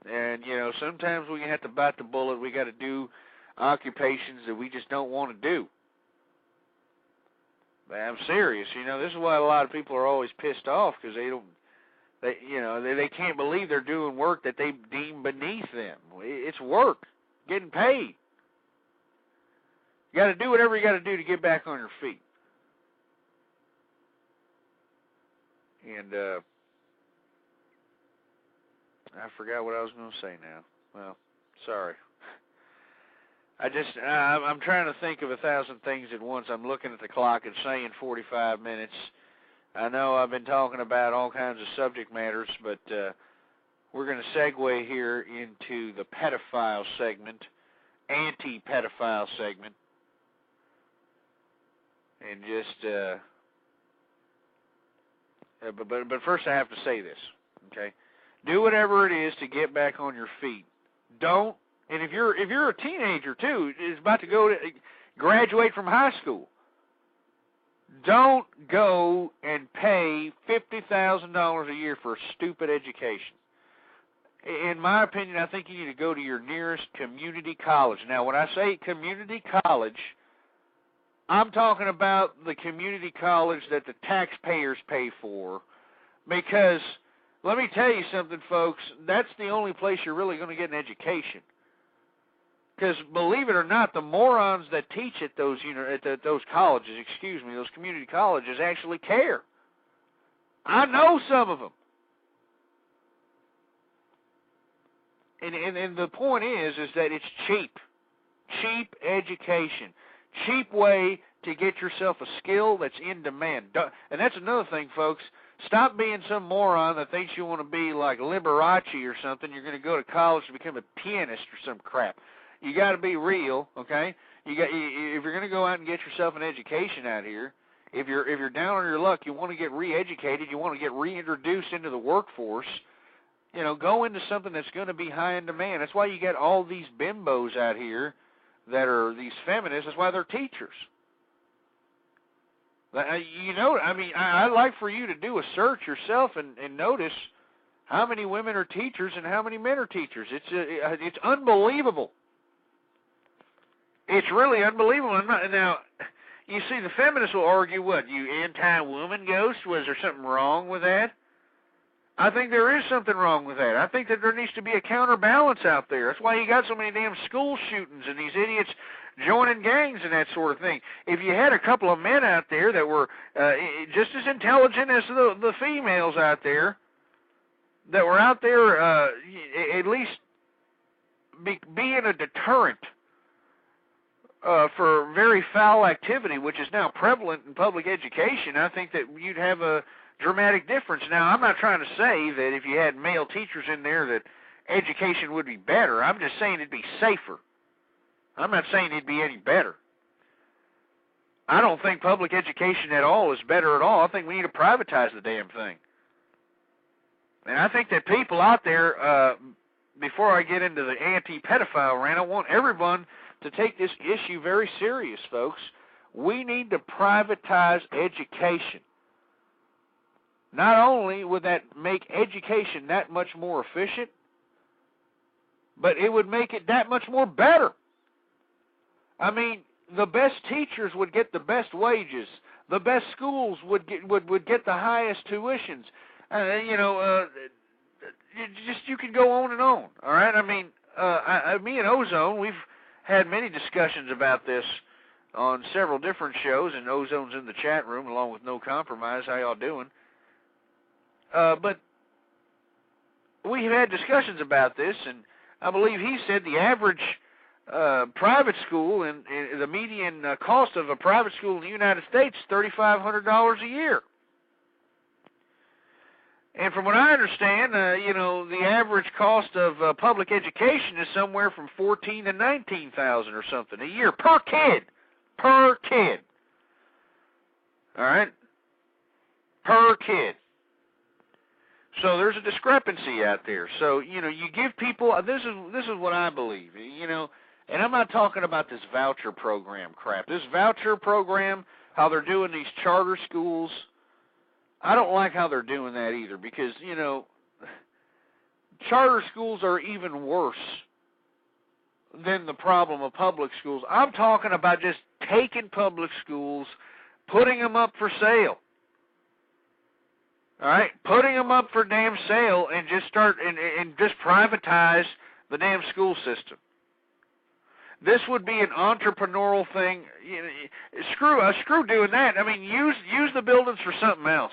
And, sometimes we have to bite the bullet. We got to do occupations that we just don't want to do. But I'm serious. This is why a lot of people are always pissed off, because they can't believe they're doing work that they deem beneath them. It's work, getting paid. You got to do whatever you got to do to get back on your feet. And I forgot what I was going to say now. Well, sorry. I'm trying to think of 1,000 things at once. I'm looking at the clock and saying 45 minutes. I know I've been talking about all kinds of subject matters, but we're going to segue here into the pedophile segment, anti-pedophile segment, and just, but first I have to say this, okay? Do whatever it is to get back on your feet. Don't, and if you're a teenager too, is about to go to graduate from high school, don't go and pay $50,000 a year for a stupid education. In my opinion, I think you need to go to your nearest community college. Now, when I say community college, I'm talking about the community college that the taxpayers pay for, because let me tell you something, folks, that's the only place you're really going to get an education. Because believe it or not, the morons that teach at those those colleges, those community colleges, actually care. I know some of them. And the point is that it's cheap education, cheap way to get yourself a skill that's in demand. And that's another thing, folks. Stop being some moron that thinks you want to be like Liberace or something. You're going to go to college to become a pianist or some crap. You got to be real, okay? If you're going to go out and get yourself an education out here, if you're down on your luck, you want to get re-educated, you want to get reintroduced into the workforce. Go into something that's going to be high in demand. That's why you get all these bimbos out here that are these feminists. That's why they're teachers. I'd like for you to do a search yourself and notice how many women are teachers and how many men are teachers. It's unbelievable. It's really unbelievable. Now, you see, the feminists will argue, what, you anti-woman ghost? Was there something wrong with that? I think there is something wrong with that. I think that there needs to be a counterbalance out there. That's why you got so many damn school shootings and these idiots joining gangs and that sort of thing. If you had a couple of men out there that were just as intelligent as the females out there, that were out there at least being a deterrent for very foul activity, which is now prevalent in public education, I think that you'd have a dramatic difference. Now, I'm not trying to say that if you had male teachers in there that education would be better. I'm just saying it'd be safer. I'm not saying it'd be any better. I don't think public education at all is better at all. I think we need to privatize the damn thing. And I think that people out there, before I get into the anti-pedophile rant, I want everyone to take this issue very serious, folks. We need to privatize education. Not only would that make education that much more efficient, but it would make it that much more better. I mean, the best teachers would get the best wages. The best schools would get the highest tuitions. You can go on and on. All right. I mean, me and Ozone, we've had many discussions about this on several different shows, and Ozone's in the chat room along with No Compromise. How y'all doing? But we've had discussions about this, and I believe he said the average private school and the median cost of a private school in the United States is $3,500 a year. And from what I understand, the average cost of public education is somewhere from $14,000 to $19,000 or something a year per kid. Per kid. All right? Per kid. So there's a discrepancy out there. So, you give people, this is what I believe, and I'm not talking about this voucher program crap. This voucher program, how they're doing these charter schools, I don't like how they're doing that either, because, charter schools are even worse than the problem of public schools. I'm talking about just taking public schools, putting them up for sale. All right, putting them up for damn sale and just start and just privatize the damn school system. This would be an entrepreneurial thing. Screw doing that. I mean, use the buildings for something else.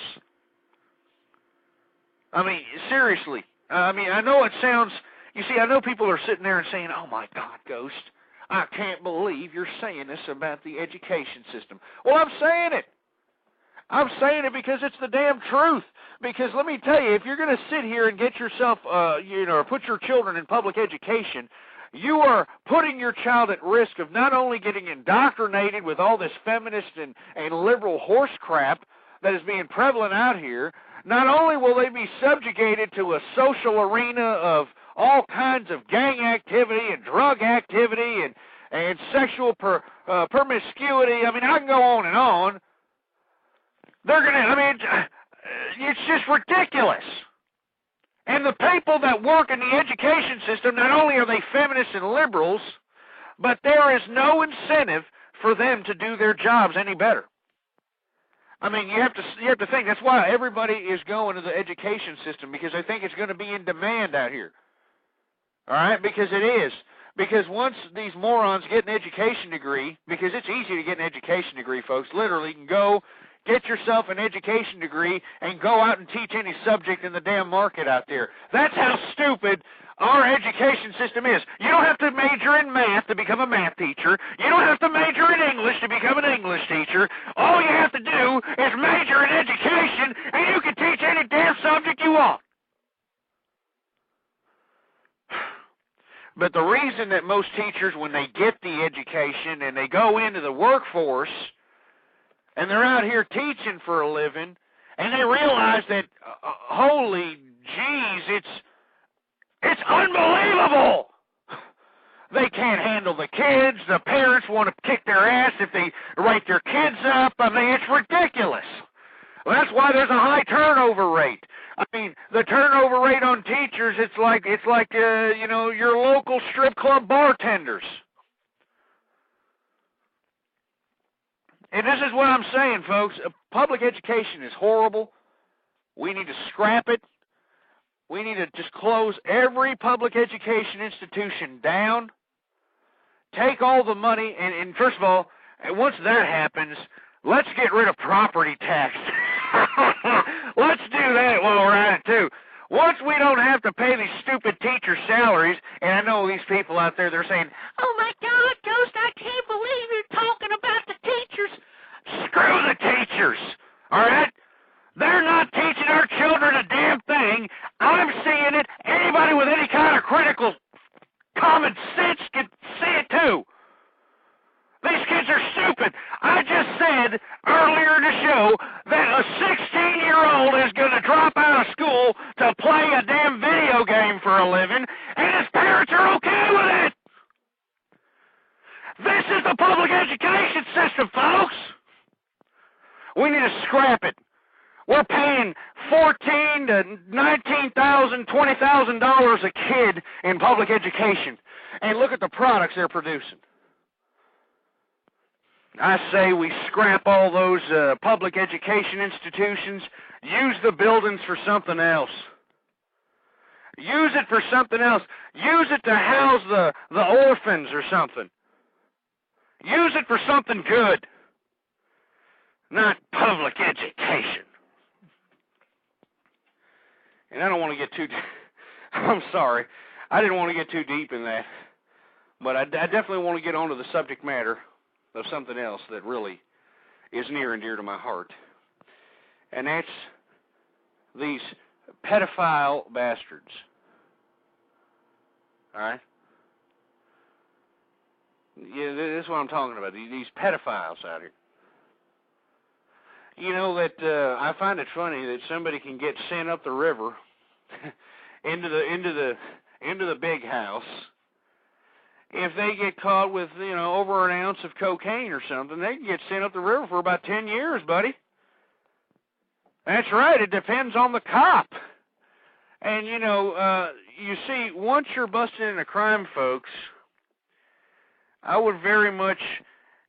I mean, seriously. I mean, I know it sounds. You see, I know people are sitting there and saying, "Oh my God, Ghost, I can't believe you're saying this about the education system. Well, I'm saying it. I'm saying it because it's the damn truth. Because let me tell you, if you're going to sit here and get yourself, or put your children in public education, you are putting your child at risk of not only getting indoctrinated with all this feminist and liberal horse crap that is being prevalent out here, not only will they be subjugated to a social arena of all kinds of gang activity and drug activity and sexual promiscuity. I mean, I can go on and on. They're going to, it's just ridiculous. And the people that work in the education system, not only are they feminists and liberals, but there is no incentive for them to do their jobs any better. I mean, you have to think, that's why everybody is going to the education system, because they think it's going to be in demand out here. All right? Because it is. Because once these morons get an education degree, because it's easy to get an education degree, folks. Literally, you can go get yourself an education degree and go out and teach any subject in the damn market out there. That's how stupid our education system is. You don't have to major in math to become a math teacher. You don't have to major in English to become an English teacher. All you have to do is major in education, and you can teach any damn subject you want. But the reason that most teachers, when they get the education and they go into the workforce, and they're out here teaching for a living, and they realize that, holy jeez, it's unbelievable. They can't handle the kids. The parents want to kick their ass if they write their kids up. I mean, it's ridiculous. Well, that's why there's a high turnover rate. I mean, the turnover rate on teachers, it's like your local strip club bartenders. And this is what I'm saying, folks. Public education is horrible. We need to scrap it. We need to just close every public education institution down. Take all the money, and first of all, once that happens, let's get rid of property tax. Let's do that while we're at it, too. Once we don't have to pay these stupid teacher salaries, and I know these people out there, they're saying, oh, my God, Ghost, I can't believe you're talking about the teachers. Screw the teachers, all right? They're not teaching our children a damn thing. I'm seeing it. Anybody with any kind of critical common sense can see it, too. These kids are stupid. I just said earlier in the show that a 16-year-old is going to drop out of school to play a damn video game for a living, and his parents are okay with it. This is the public education system, folks. We need to scrap it. We're paying $14,000 to $19,000, $20,000 a kid in public education, and look at the products they're producing. I say we scrap all those public education institutions, use the buildings for something else. Use it for something else. Use it to house the orphans or something. Use it for something good, not public education. And I don't want to get too, I'm sorry, I didn't want to get too deep in that, but I definitely want to get onto the subject matter of something else that really is near and dear to my heart. And that's these pedophile bastards. All right? Yeah, this is what I'm talking about, these pedophiles out here. You know that I find it funny that somebody can get sent up the river into the big house. If they get caught with, over an ounce of cocaine or something, they can get sent up the river for about 10 years, buddy. That's right. It depends on the cop. And, you see, once you're busted in a crime, folks, I would very much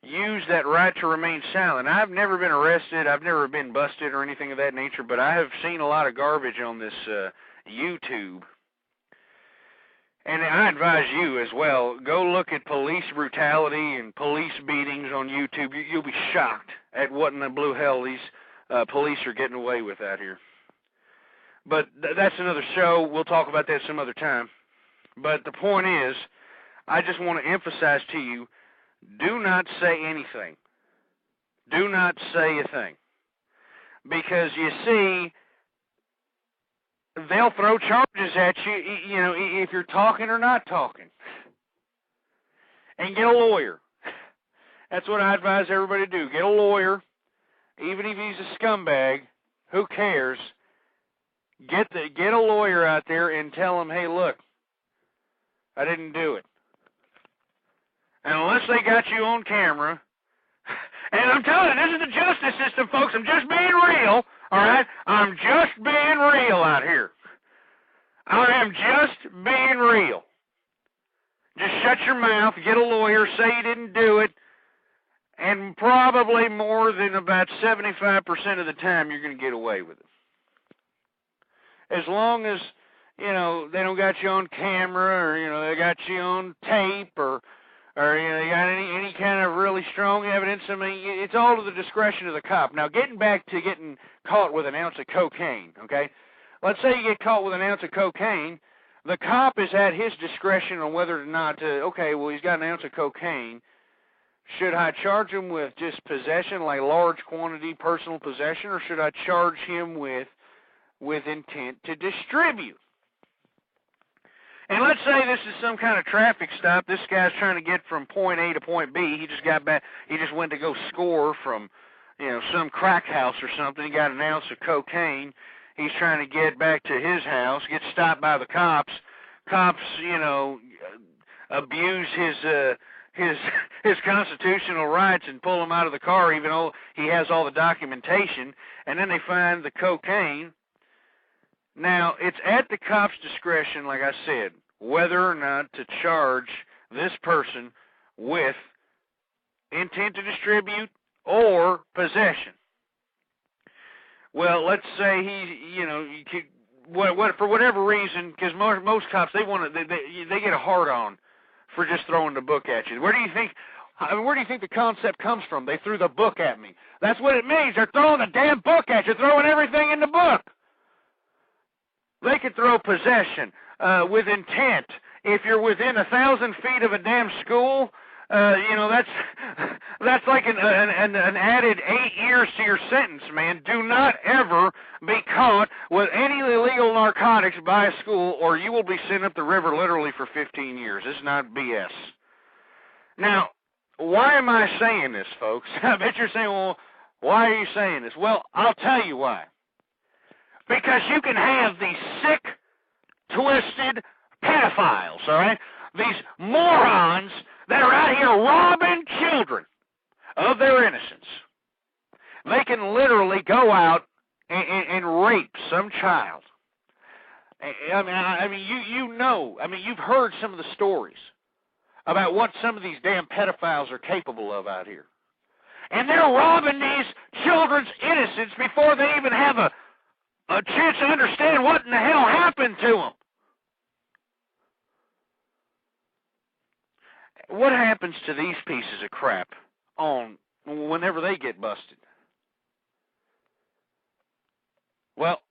use that right to remain silent. I've never been arrested. I've never been busted or anything of that nature, but I have seen a lot of garbage on this YouTube. And I advise you as well, go look at police brutality and police beatings on YouTube. You'll be shocked at what in the blue hell these police are getting away with out here. But that's another show. We'll talk about that some other time. But the point is, I just want to emphasize to you, do not say anything. Do not say a thing. Because you see, they'll throw charges at you, you know, if you're talking or not talking. And get a lawyer. That's what I advise everybody to do. Get a lawyer. Even if he's a scumbag, who cares? Get a lawyer out there and tell him, hey, look, I didn't do it. And unless they got you on camera, and I'm telling you, this is the justice system, folks. I'm just being real, all right? I'm just being real out here. I am just being real. Just shut your mouth, get a lawyer, say you didn't do it, and probably more than about 75% of the time you're going to get away with it. As long as, you know, they don't got you on camera or, you know, they got you on tape or you know, they got any kind of really strong evidence. I mean, it's all to the discretion of the cop. Now, getting back to getting caught with an ounce of cocaine, okay? Let's say you get caught with an ounce of cocaine. The cop is at his discretion on whether or not to, okay, well, he's got an ounce of cocaine. Should I charge him with just possession, like large quantity personal possession, or should I charge him with intent to distribute? And let's say this is some kind of traffic stop. This guy's trying to get from point A to point B. He just got back. He just went to go score from, you know, some crack house or something. He got an ounce of cocaine. He's trying to get back to his house, gets stopped by the cops. Cops, you know, abuse his constitutional rights and pull him out of the car even though he has all the documentation, and then they find the cocaine. Now, it's at the cop's discretion, like I said, whether or not to charge this person with intent to distribute or possession. Well, let's say he, you know, for whatever reason, because most cops, they get a hard-on for just throwing the book at you. Where do you think the concept comes from? They threw the book at me. That's what it means. They're throwing the damn book at you, throwing everything in the book. They could throw possession with intent. If you're within 1,000 feet of a damn school, you know, that's like an added 8 years to your sentence, man. Do not ever be caught with any illegal narcotics by a school, or you will be sent up the river literally for 15 years. It's not BS. Now, why am I saying this, folks? I bet you're saying, well, why are you saying this? Well, I'll tell you why. Because you can have these sick, twisted pedophiles, all right? These morons that are out here robbing children of their innocence. They can literally go out and rape some child. I mean, you know, I mean, you've heard some of the stories about what some of these damn pedophiles are capable of out here. And they're robbing these children's innocence before they even have a chance to understand what in the hell happened to them. What happens to these pieces of crap whenever they get busted? Well,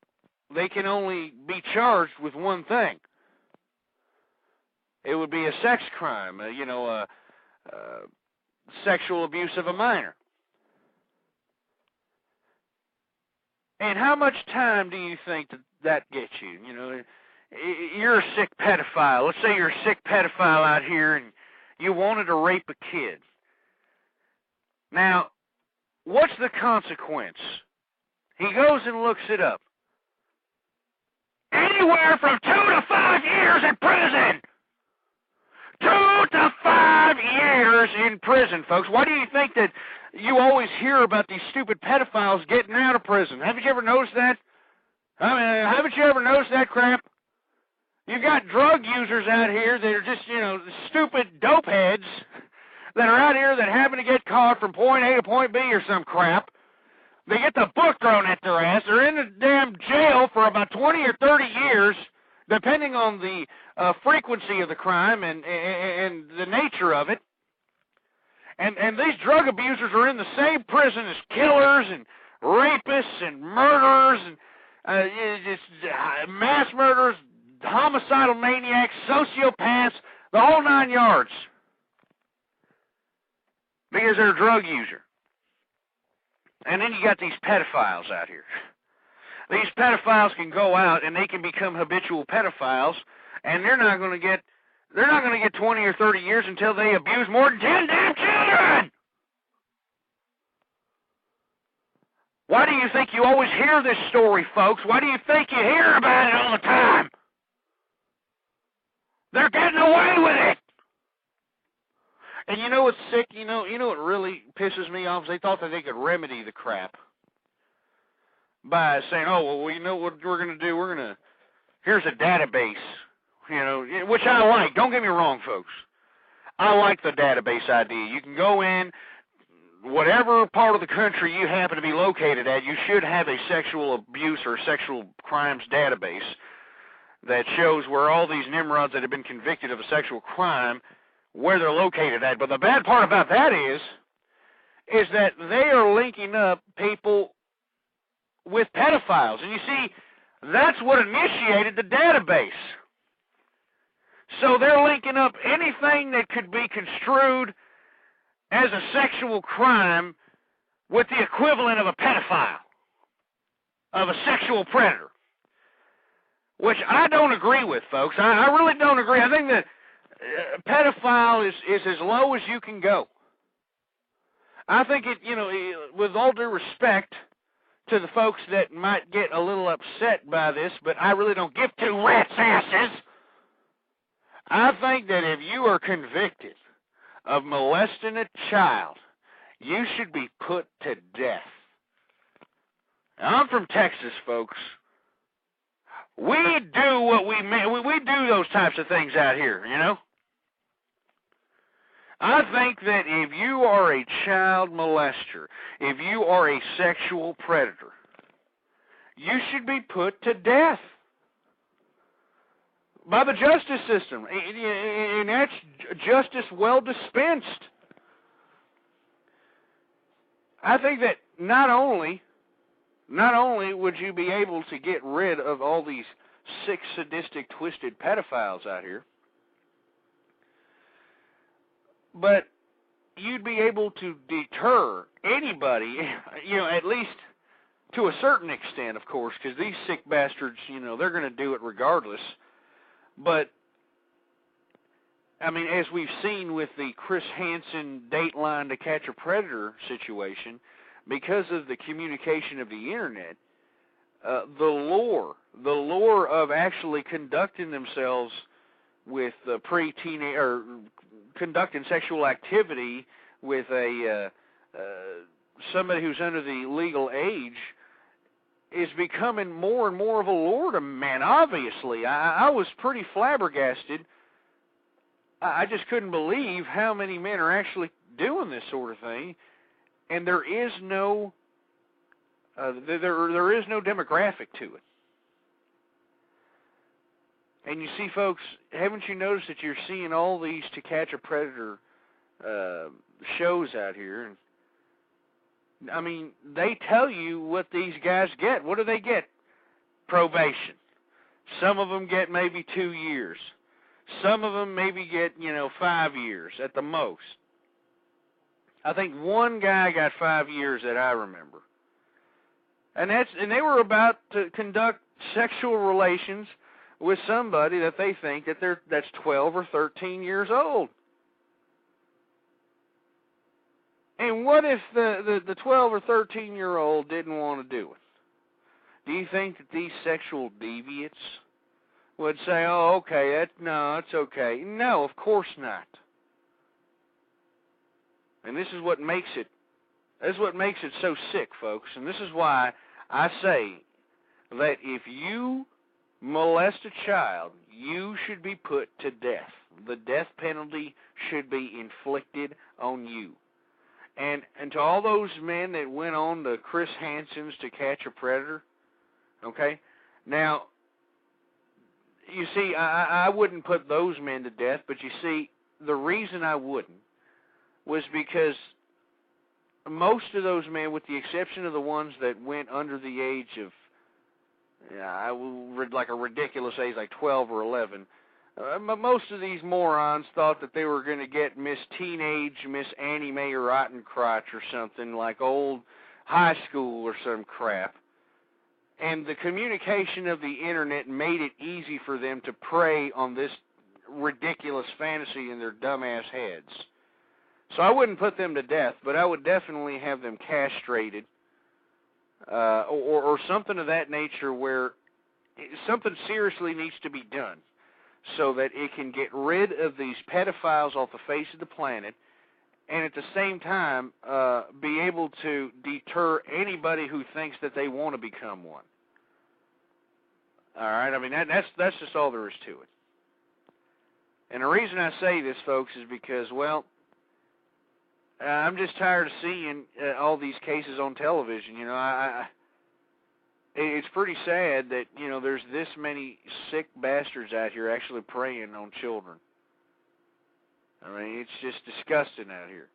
they can only be charged with one thing. It would be a sex crime, sexual abuse of a minor. And how much time do you think that gets you? You know, you're a sick pedophile. Let's say you're a sick pedophile out here and you wanted to rape a kid. Now, what's the consequence? He goes and looks it up. Anywhere from 2 to 5 years in prison. 2 to 5 years in prison, folks. Why do you think that you always hear about these stupid pedophiles getting out of prison? Haven't you ever noticed that? I mean, haven't you ever noticed that crap? You've got drug users out here that are just, you know, stupid dope heads that are out here that happen to get caught from point A to point B or some crap. They get the book thrown at their ass. They're in the damn jail for about 20 or 30 years, depending on the frequency of the crime and the nature of it. And these drug abusers are in the same prison as killers and rapists and murderers and mass murderers, homicidal maniacs, sociopaths, The whole 9 yards. Because they're a drug user. And then you got these pedophiles out here. These pedophiles can go out and they can become habitual pedophiles, and they're not going to get 20 or 30 years until they abuse more than 10 damn children. Why do you think you always hear this story, folks? Why do you think you hear about it all the time? They're getting away with it. And you know what's sick? You know what really pisses me off is they thought that they could remedy the crap by saying, oh, well, you know what we're going to do? Here's a database, which I like. Don't get me wrong, folks. I like the database idea. You can go in, whatever part of the country you happen to be located at, you should have a sexual abuse or sexual crimes database that shows where all these Nimrods that have been convicted of a sexual crime, where they're located at. But the bad part about that is that they are linking up people with pedophiles. And you see, that's what initiated the database. So they're linking up anything that could be construed as a sexual crime with the equivalent of a pedophile, of a sexual predator, which I don't agree with, folks. I really don't agree. I think that pedophile is as low as you can go. I think it, with all due respect to the folks that might get a little upset by this, but I really don't give two rats' asses. I think that if you are convicted of molesting a child, you should be put to death. Now, I'm from Texas, folks. We do what we do those types of things out here, I think that if you are a child molester, if you are a sexual predator, you should be put to death by the justice system, and that's justice well dispensed. I think that not only would you be able to get rid of all these sick, sadistic, twisted pedophiles out here, but you'd be able to deter anybody, at least to a certain extent, of course, because these sick bastards, they're going to do it regardless. But, I mean, as we've seen with the Chris Hansen Dateline to Catch a Predator situation, because of the communication of the Internet, the lure of actually conducting themselves with pre-teenage, or conducting sexual activity with somebody who's under the legal age is becoming more and more of a lure to men, obviously. I was pretty flabbergasted. I just couldn't believe how many men are actually doing this sort of thing, and there is no demographic to it. And you see, folks, haven't you noticed that you're seeing all these To Catch a Predator shows out here? I mean, they tell you what these guys get. What do they get? Probation. Some of them get maybe 2 years. Some of them maybe get, 5 years at the most. I think one guy got 5 years that I remember. And they were about to conduct sexual relations with somebody that they think that's 12 or 13 years old. And what if the 12 or 13-year-old didn't want to do it? Do you think that these sexual deviants would say, oh, okay, it's okay? No, of course not. And this is what makes it so sick, folks. And this is why I say that if you molest a child, you should be put to death. The death penalty should be inflicted on you. And to all those men that went on to Chris Hansen's To Catch a Predator, okay? Now, you see, I wouldn't put those men to death, but you see, the reason I wouldn't was because most of those men, with the exception of the ones that went under the age of, like a ridiculous age, like 12 or 11, Most of these morons thought that they were going to get Miss Annie Mae Rottencrotch or something, like old high school or some crap. And the communication of the internet made it easy for them to prey on this ridiculous fantasy in their dumbass heads. So I wouldn't put them to death, but I would definitely have them castrated, or something of that nature, where something seriously needs to be done so that it can get rid of these pedophiles off the face of the planet, and at the same time be able to deter anybody who thinks that they want to become one. All right? I mean, that's just all there is to it. And the reason I say this, folks, is because, well, I'm just tired of seeing all these cases on television. You know, it's pretty sad that, you know, there's this many sick bastards out here actually preying on children. I mean, it's just disgusting out here.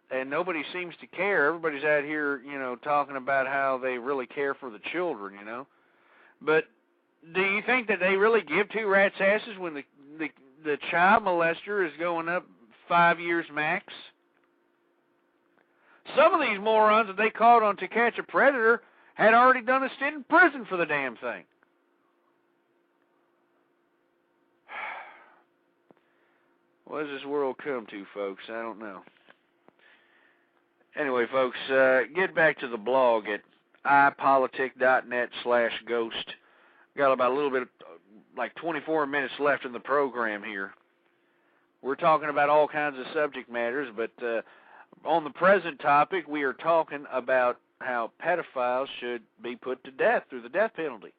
And nobody seems to care. Everybody's out here, you know, talking about how they really care for the children, you know. But do you think that they really give two rats' asses when the child molester is going up 5 years max? Some of these morons that they caught on To Catch a Predator had already done a stint in prison for the damn thing. What does this world come to, folks? I don't know. Anyway, folks, get back to the blog at ipolitic.net/ghost. Got about a little bit, like 24 minutes left in the program here. We're talking about all kinds of subject matters, but on the present topic, we are talking about how pedophiles should be put to death through the death penalty.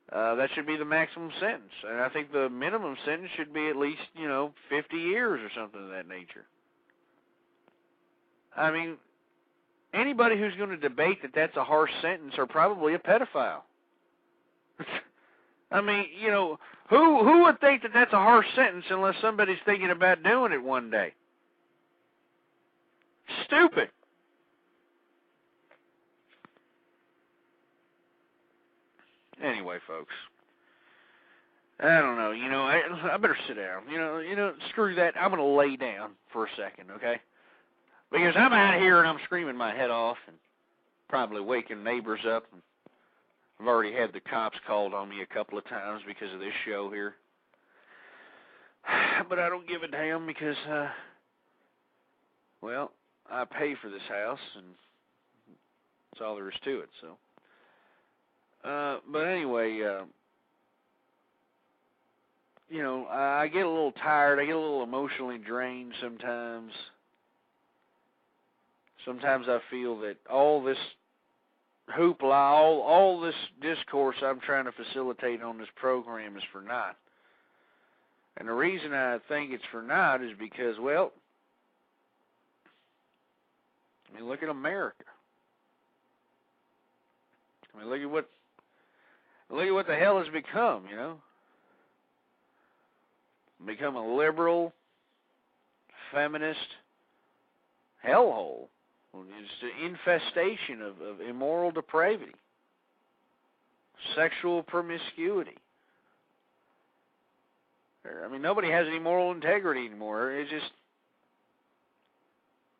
That should be the maximum sentence. And I think the minimum sentence should be at least, 50 years or something of that nature. I mean, anybody who's going to debate that that's a harsh sentence are probably a pedophile. I mean, who would think that that's a harsh sentence unless somebody's thinking about doing it one day? Stupid. Anyway, folks, I don't know. I better sit down. Screw that. I'm going to lay down for a second, okay? Because I'm out here and I'm screaming my head off and probably waking neighbors up. And I've already had the cops called on me a couple of times because of this show here. But I don't give a damn because, well, I pay for this house and that's all there is to it, so. But anyway, I get a little tired. I get a little emotionally drained sometimes. Sometimes I feel that all this hoopla, all this discourse I'm trying to facilitate on this program is for naught. And the reason I think it's for naught is because, well, I mean, look at America. I mean, look at what the hell has become, Become a liberal, feminist hellhole. It's an infestation of immoral depravity, sexual promiscuity. I mean, nobody has any moral integrity anymore. It's just,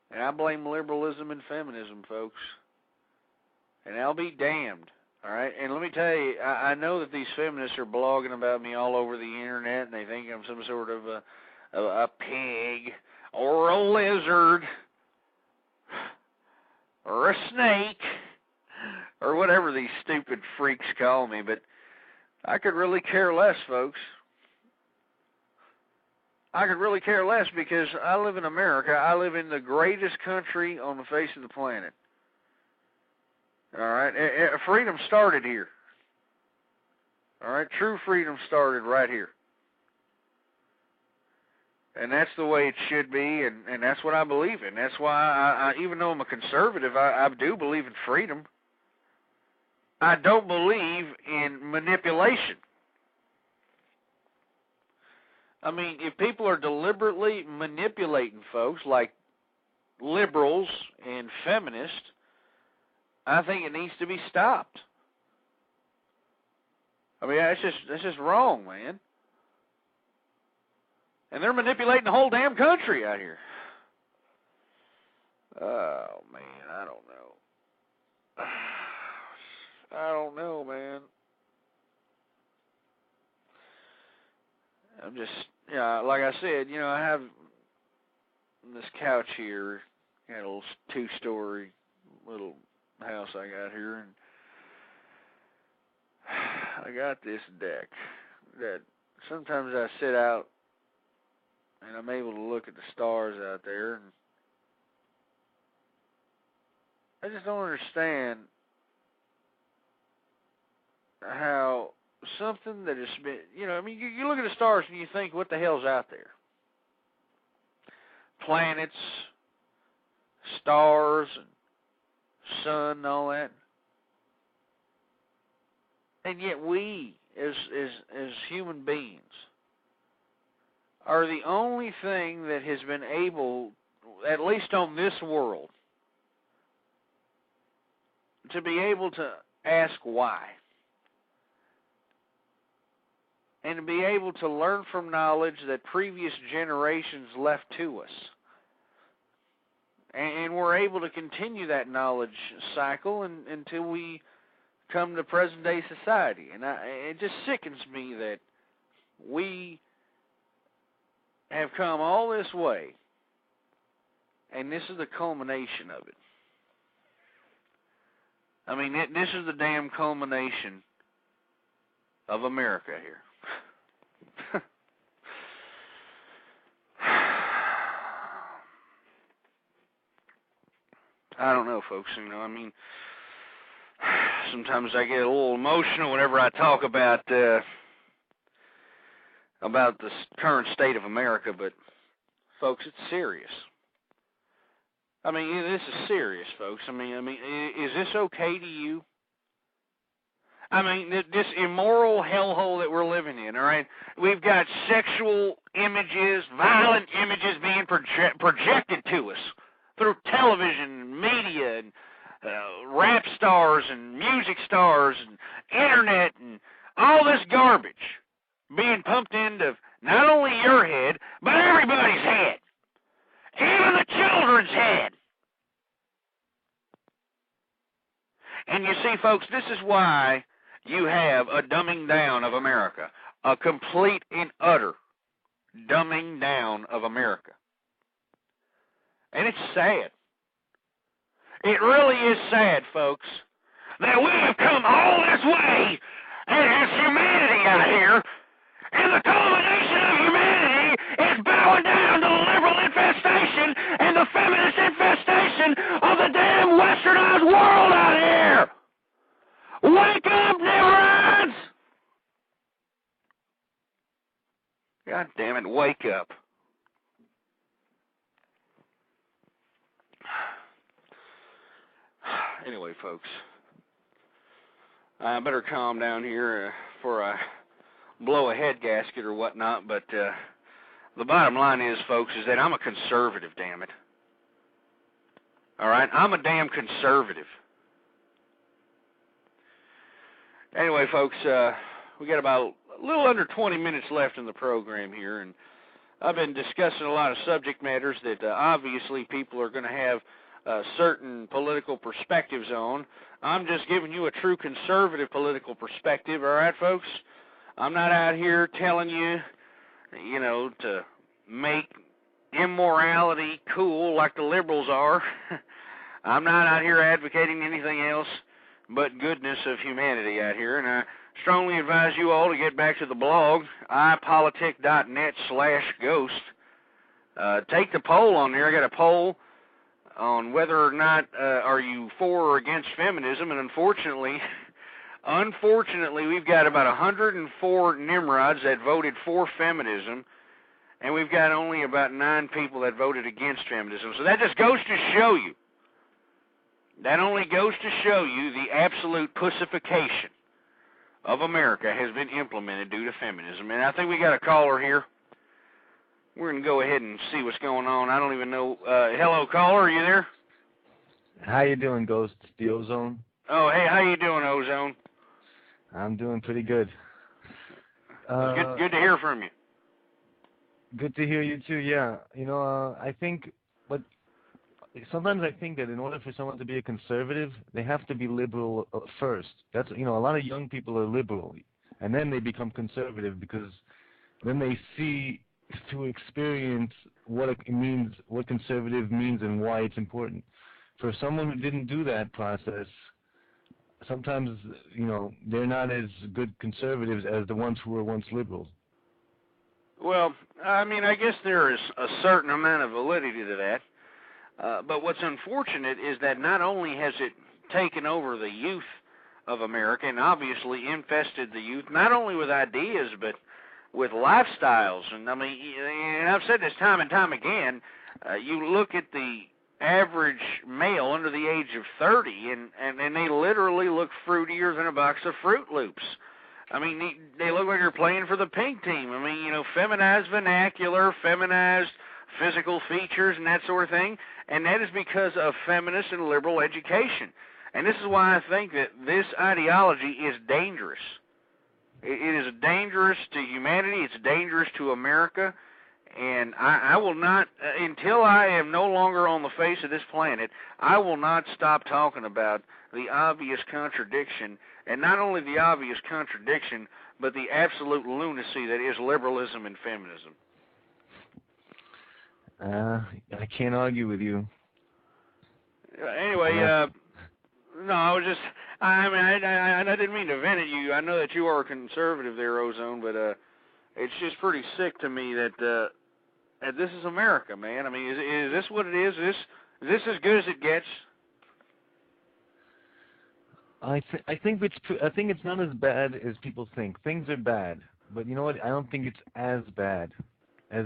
and I blame liberalism and feminism, folks. And I'll be damned. All right, and let me tell you, I know that these feminists are blogging about me all over the internet, and they think I'm some sort of a pig or a lizard or a snake or whatever these stupid freaks call me, but I could really care less, folks. I could really care less because I live in America. I live in the greatest country on the face of the planet. All right, freedom started here. All right, true freedom started right here. And that's the way it should be, and that's what I believe in. That's why, I even though I'm a conservative, I do believe in freedom. I don't believe in manipulation. I mean, if people are deliberately manipulating folks like liberals and feminists, I think it needs to be stopped. I mean, that's just wrong, man. And they're manipulating the whole damn country out here. Oh, man, I don't know. I don't know, man. I'm just, like I said, I have this couch here, got a little 2-story little house I got here, and I got this deck that sometimes I sit out and I'm able to look at the stars out there, and I just don't understand how something that has been, you look at the stars and you think, what the hell's out there? Planets, stars, and sun, and all that. And yet we, as human beings, are the only thing that has been able, at least on this world, to be able to ask why. And to be able to learn from knowledge that previous generations left to us. And we're able to continue that knowledge cycle until we come to present-day society. And it just sickens me that we have come all this way, and this is the culmination of it. I mean, this is the damn culmination of America here. I don't know, folks. I mean, sometimes I get a little emotional whenever I talk about the current state of America, but folks, it's serious. I mean, this is serious, folks. I mean, is this okay to you? I mean, this immoral hellhole that we're living in, all right? We've got sexual images, violent images being projected to us through television, media, and rap stars, and music stars, and internet, and all this garbage being pumped into not only your head, but everybody's head, even the children's head. And you see, folks, this is why you have a dumbing down of America, a complete and utter dumbing down of America. And it's sad. It really is sad, folks, that we have come all this way as humanity out here, and the culmination of humanity is bowing down to the liberal infestation and the feminist infestation of the damn westernized world out here. Wake up, Nimrods! God damn it, wake up. Anyway, folks, I better calm down here before I blow a head gasket or whatnot, but the bottom line is, folks, is that I'm a conservative, damn it. All right? I'm a damn conservative. Anyway, folks, we got about a little under 20 minutes left in the program here, and I've been discussing a lot of subject matters that obviously people are going to have certain political perspectives on. I'm just giving you a true conservative political perspective, all right, folks? I'm not out here telling you, to make immorality cool like the liberals are. I'm not out here advocating anything else but goodness of humanity out here, and I strongly advise you all to get back to the blog, ipolitic.net/ghost. Take the poll on there. I got a poll on whether or not are you for or against feminism, and unfortunately, we've got about 104 Nimrods that voted for feminism, and we've got only about 9 people that voted against feminism. So that just goes to show you. That only goes to show you the absolute pussification of America has been implemented due to feminism. And I think we got a caller here. We're going to go ahead and see what's going on. I don't even know. Hello, caller. Are you there? How you doing, Ghost? The Ozone? Oh, hey, how you doing, Ozone? I'm doing pretty good. It's good to hear from you. Good to hear you too. Yeah, I think, but sometimes I think that in order for someone to be a conservative, they have to be liberal first. That's a lot of young people are liberal, and then they become conservative because then they see through experience what it means, what conservative means, and why it's important. For someone who didn't do that process, sometimes they're not as good conservatives as the ones who were once liberals. Well, I mean, I guess there is a certain amount of validity to that. But what's unfortunate is that not only has it taken over the youth of America and obviously infested the youth, not only with ideas, but with lifestyles. And I mean, and I've said this time and time again, you look at the average male under the age of 30, and they literally look fruitier than a box of Fruit Loops. I mean, they look like they're playing for the pink team. I mean, feminized vernacular, feminized physical features and that sort of thing, and that is because of feminist and liberal education. And this is why I think that this ideology is dangerous. It is dangerous to humanity. It's dangerous to America. And I will not, until I am no longer on the face of this planet, I will not stop talking about the obvious contradiction, and not only the obvious contradiction, but the absolute lunacy that is liberalism and feminism. I can't argue with you. Anyway, no, I was just, I mean, I didn't mean to vent at you. I know that you are a conservative there, Ozone, but it's just pretty sick to me that this is America, man. I mean, is this what it is? Is this as good as it gets? I think it's not as bad as people think. Things are bad, but you know what? I don't think it's as bad. I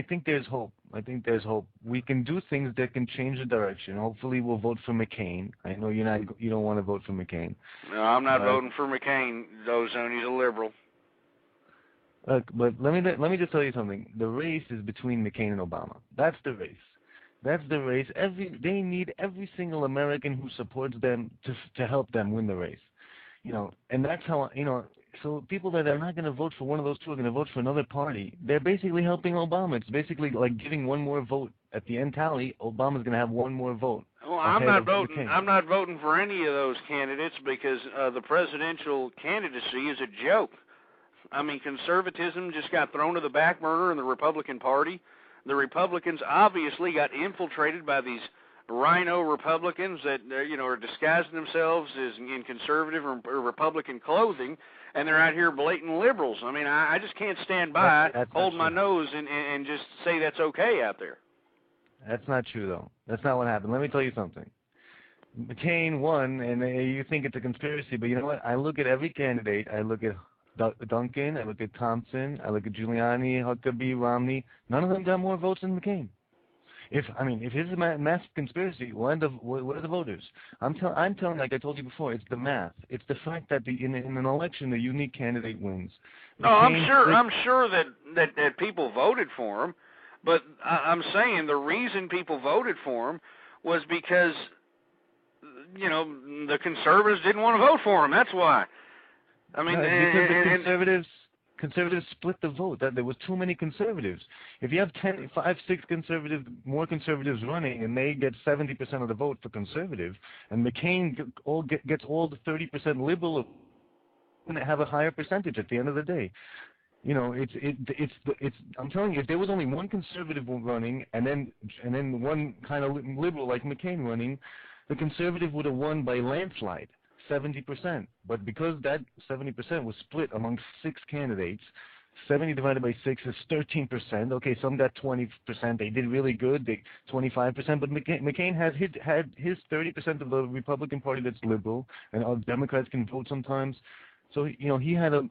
think there's hope. I think there's hope. We can do things that can change the direction. Hopefully, we'll vote for McCain. I know you don't want to vote for McCain. No, I'm not voting for McCain. Ozone, he's a liberal. Look, but let me just tell you something. The race is between McCain and Obama. That's the race. That's the race. They need every single American who supports them to help them win the race. And that's how So people that are not going to vote for one of those two are going to vote for another party. They're basically helping Obama. It's basically like giving one more vote at the end tally. Obama's going to have one more vote. Well, I'm not voting. I'm not voting for any of those candidates because the presidential candidacy is a joke. I mean, conservatism just got thrown to the back burner in the Republican Party. The Republicans obviously got infiltrated by these rhino Republicans that are disguising themselves as in conservative or Republican clothing, and they're out here blatant liberals. I mean, I just can't stand by, hold my nose, and just say that's okay out there. That's not true, though. That's not what happened. Let me tell you something. McCain won, and you think it's a conspiracy, but you know what? I look at every candidate. I look at Duncan, I look at Thompson, I look at Giuliani, Huckabee, Romney. None of them got more votes than McCain. If it's a massive conspiracy, what are the voters? I'm telling, like I told you before, it's the math. It's the fact that in an election, the unique candidate wins. No, I'm sure that people voted for him, but I'm saying the reason people voted for him was because the conservatives didn't want to vote for him. That's why. I mean, because the conservatives split the vote. That there was too many conservatives. If you have 6 more conservatives running, and they get 70% of the vote for conservative, and McCain gets all the 30% liberal, going to have a higher percentage at the end of the day. It's. I'm telling you, if there was only one conservative running, and then one kind of liberal like McCain running, the conservative would have won by landslide. 70%, but because that 70% was split among 6 candidates, 70 divided by 6 is 13%. Okay, some got 20%. They did really good. 25%, but McCain had his 30% of the Republican Party that's liberal, and Democrats can vote sometimes. So he had a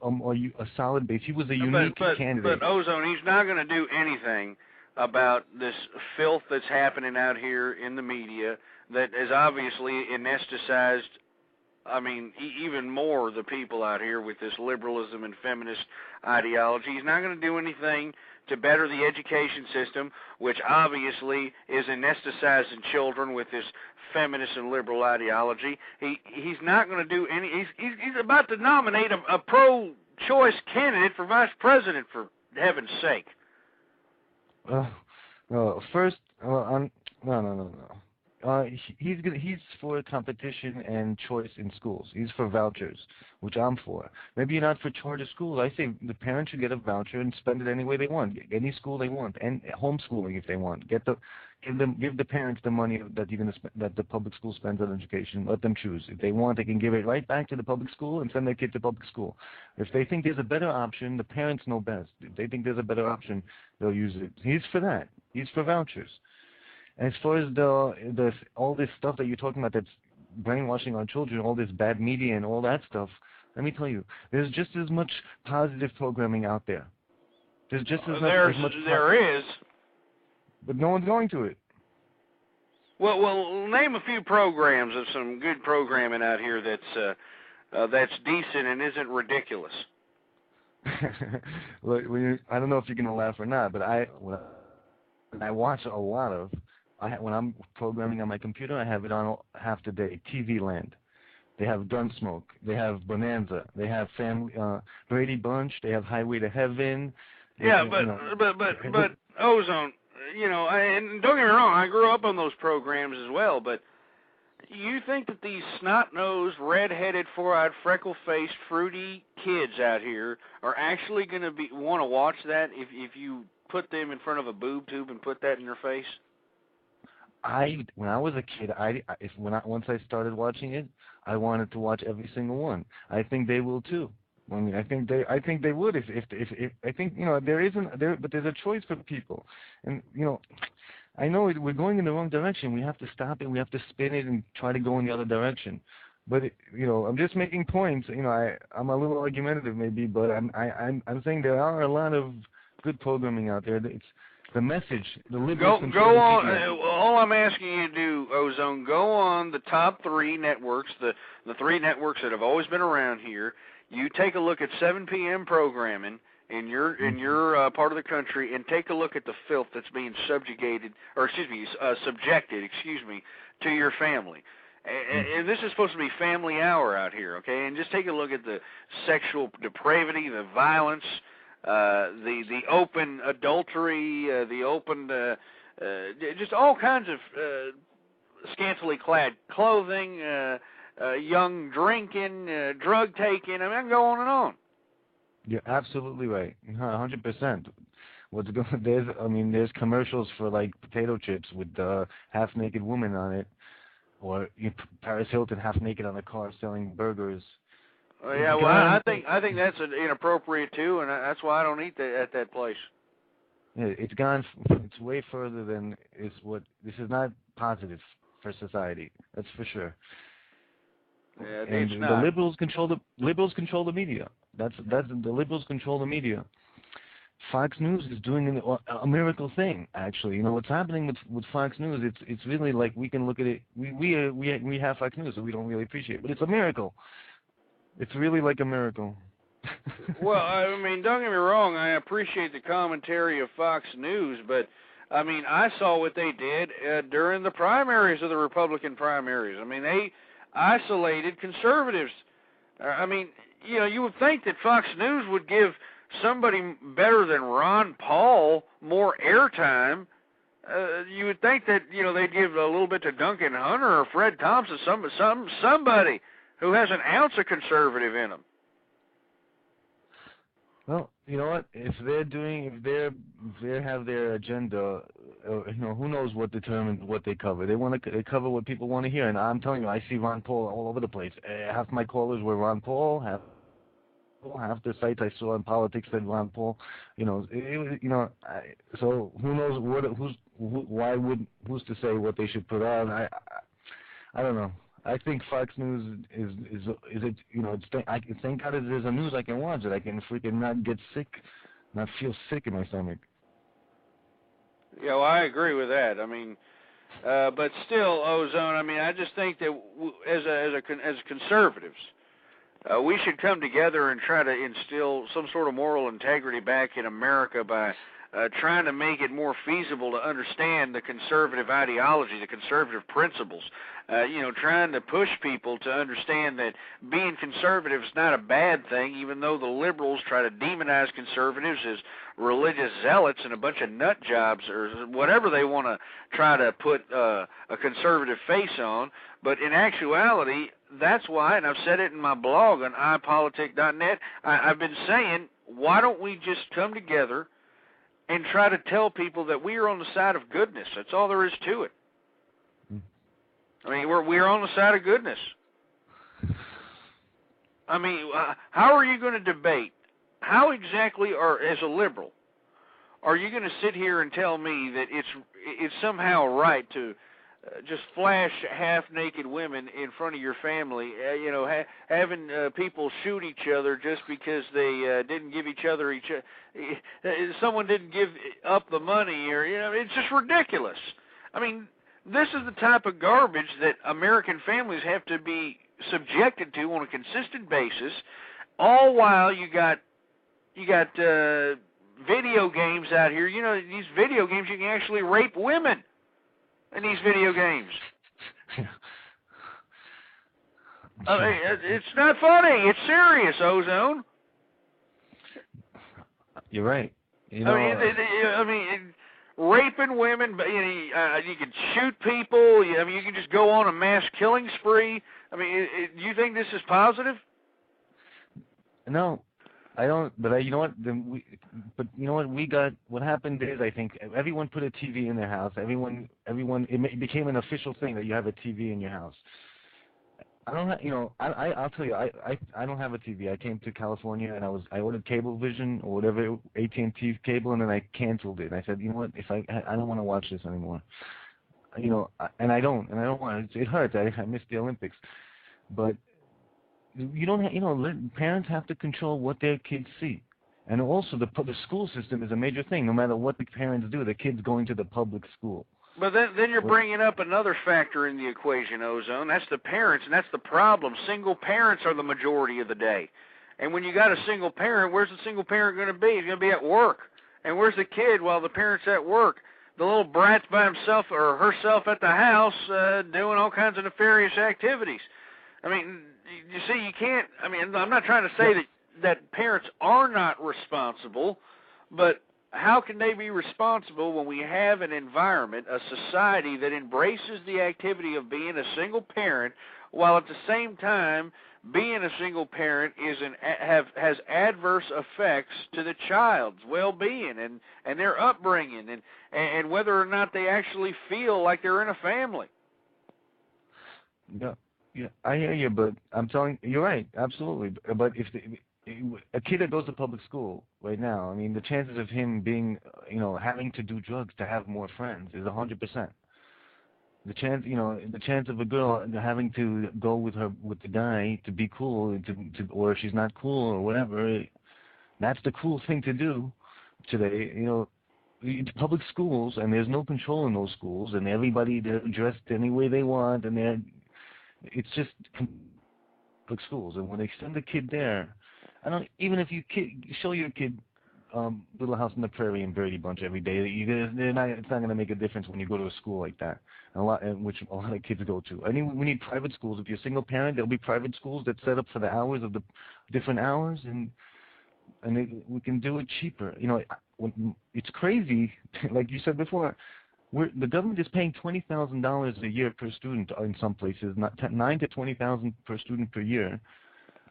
solid base. He was a unique candidate. But Ozone, he's not going to do anything about this filth that's happening out here in the media that is obviously anesthetized. I mean, even more the people out here with this liberalism and feminist ideology. He's not going to do anything to better the education system, which obviously is anesthetizing children with this feminist and liberal ideology. He's not going to do any. He's about to nominate a pro pro-choice candidate for vice president, for heaven's sake. First, no. He's for competition and choice in schools. He's for vouchers, which I'm for. Maybe you're not for charter schools. I say the parents should get a voucher and spend it any way they want, any school they want, and homeschooling if they want. Give the parents the money that that the public school spends on education. Let them choose. If they want, they can give it right back to the public school and send their kid to public school. If they think there's a better option, the parents know best. If they think there's a better option, they'll use it. He's for that. He's for vouchers. As far as all this stuff that you're talking about that's brainwashing our children, all this bad media and all that stuff, let me tell you, there's just as much positive programming out there. There's just as much. There is. But no one's going to it. Well, name a few programs of some good programming out here that's decent and isn't ridiculous. Look, I don't know if you're going to laugh or not, but I watch a lot of. When I'm programming on my computer, I have it on half the day. TV Land. They have Gunsmoke. They have Bonanza. They have Brady Bunch. They have Highway to Heaven. Yeah, but Ozone. And don't get me wrong, I grew up on those programs as well. But you think that these snot-nosed, red-headed, four-eyed, freckle-faced, fruity kids out here are actually going to want to watch that if you put them in front of a boob tube and put that in their face? When I was a kid, once I started watching it, I wanted to watch every single one. I think they will too. I mean, I think they would if I think but there's a choice for people, and I know we're going in the wrong direction. We have to stop it. We have to spin it and try to go in the other direction. But I'm just making points. I'm a little argumentative maybe, but I'm saying there are a lot of good programming out there. It's the message, the liberals. Go on. All I'm asking you to do, Ozone, go on the top three networks, the three networks that have always been around here. You take a look at 7 p.m. programming in your part of the country, and take a look at the filth that's being subjected to your family. And this is supposed to be family hour out here, okay? And just take a look at the sexual depravity, the violence, the open adultery, the open, just all kinds of scantily clad clothing, young drinking, drug taking. I mean, I can go on and on. You're absolutely right, 100%. There's commercials for like potato chips with half-naked women on it, or Paris Hilton half-naked on a car selling burgers. Yeah, well, I think that's inappropriate too, and that's why I don't eat at that place. Yeah, it's way further than this is not positive for society. That's for sure. Yeah, and it's not. The liberals control the media. That's the liberals control the media. Fox News is doing a miracle thing, actually. What's happening with Fox News? It's really like we can look at it. We have Fox News, so we don't really appreciate it, but it's a miracle. It's really like a miracle. Well, I mean, don't get me wrong. I appreciate the commentary of Fox News, but I mean, I saw what they did during the primaries of the Republican primaries. I mean, they isolated conservatives. I mean, you would think that Fox News would give somebody better than Ron Paul more airtime. You would think that they'd give a little bit to Duncan Hunter or Fred Thompson, somebody who has an ounce of conservative in them. Well, you know what? If they have their agenda, who knows what determines what they cover? They cover what people want to hear, and I'm telling you, I see Ron Paul all over the place. Half my callers were Ron Paul, half the sites I saw in politics said Ron Paul. So who knows who's to say what they should put on? I don't know. I think Fox News is thank God there's a news I can watch that I can freaking not get sick, not feel sick in my stomach. Yeah, well, I agree with that. I mean, but still, Ozone. I mean, I just think that as conservatives, we should come together and try to instill some sort of moral integrity back in America by trying to make it more feasible to understand the conservative ideology, the conservative principles. Trying to push people to understand that being conservative is not a bad thing, even though the liberals try to demonize conservatives as religious zealots and a bunch of nut jobs or whatever they want to try to put a conservative face on. But in actuality, that's why, and I've said it in my blog on ipolitic.net, I've been saying, why don't we just come together and try to tell people that we are on the side of goodness? That's all there is to it. I mean, we're on the side of goodness. I mean, how are you going to debate? How exactly, as a liberal, are you going to sit here and tell me that it's somehow right to just flash half-naked women in front of your family, having people shoot each other just because they didn't give someone didn't give up the money, or it's just ridiculous. I mean, this is the type of garbage that American families have to be subjected to on a consistent basis, all while you got video games out here. These video games, you can actually rape women in these video games. It's not funny. It's serious, Ozone. You're right. Raping women, you can shoot people. You can just go on a mass killing spree. Do you think this is positive? No, I don't. But you know what? What happened is, I think everyone put a TV in their house. Everyone. It became an official thing that you have a TV in your house. I don't have, I'll tell you, I don't have a TV. I came to California and I ordered Cablevision or whatever, AT&T cable, and then I canceled it. And I said, you know what, if I don't want to watch this anymore. And I don't want it. It hurts. I missed the Olympics. But you don't have, parents have to control what their kids see. And also the school system is a major thing. No matter what the parents do, the kids going to the public school. But then you're bringing up another factor in the equation, Ozone. That's the parents, and that's the problem. Single parents are the majority of the day. And when you got a single parent, where's the single parent going to be? He's going to be at work. And where's the kid while the parent's at work? The little brat's by himself or herself at the house doing all kinds of nefarious activities. You see, you can't, I'm not trying to say that parents are not responsible, but how can they be responsible when we have an environment, a society that embraces the activity of being a single parent, while at the same time being a single parent has adverse effects to the child's well-being and their upbringing and whether or not they actually feel like they're in a family? Yeah, I hear you, but I'm telling you're right, absolutely. But if a kid that goes to public school right now, the chances of him being, having to do drugs to have more friends is 100%. The chance of a girl having to go with the guy to be cool, or if she's not cool or whatever, that's the cool thing to do today. It's public schools, and there's no control in those schools, and they're dressed any way they want, and it's just public schools. And when they send a kid there, even if you show your kid Little House on the Prairie and Brady Bunch every day, it's not going to make a difference when you go to a school like that, which a lot of kids go to. We need private schools. If you're a single parent, there'll be private schools that set up for the hours of the different hours, and we can do it cheaper. It's crazy, like you said before. The government is paying $20,000 a year per student in some places, not $9,000 to $20,000 per student per year.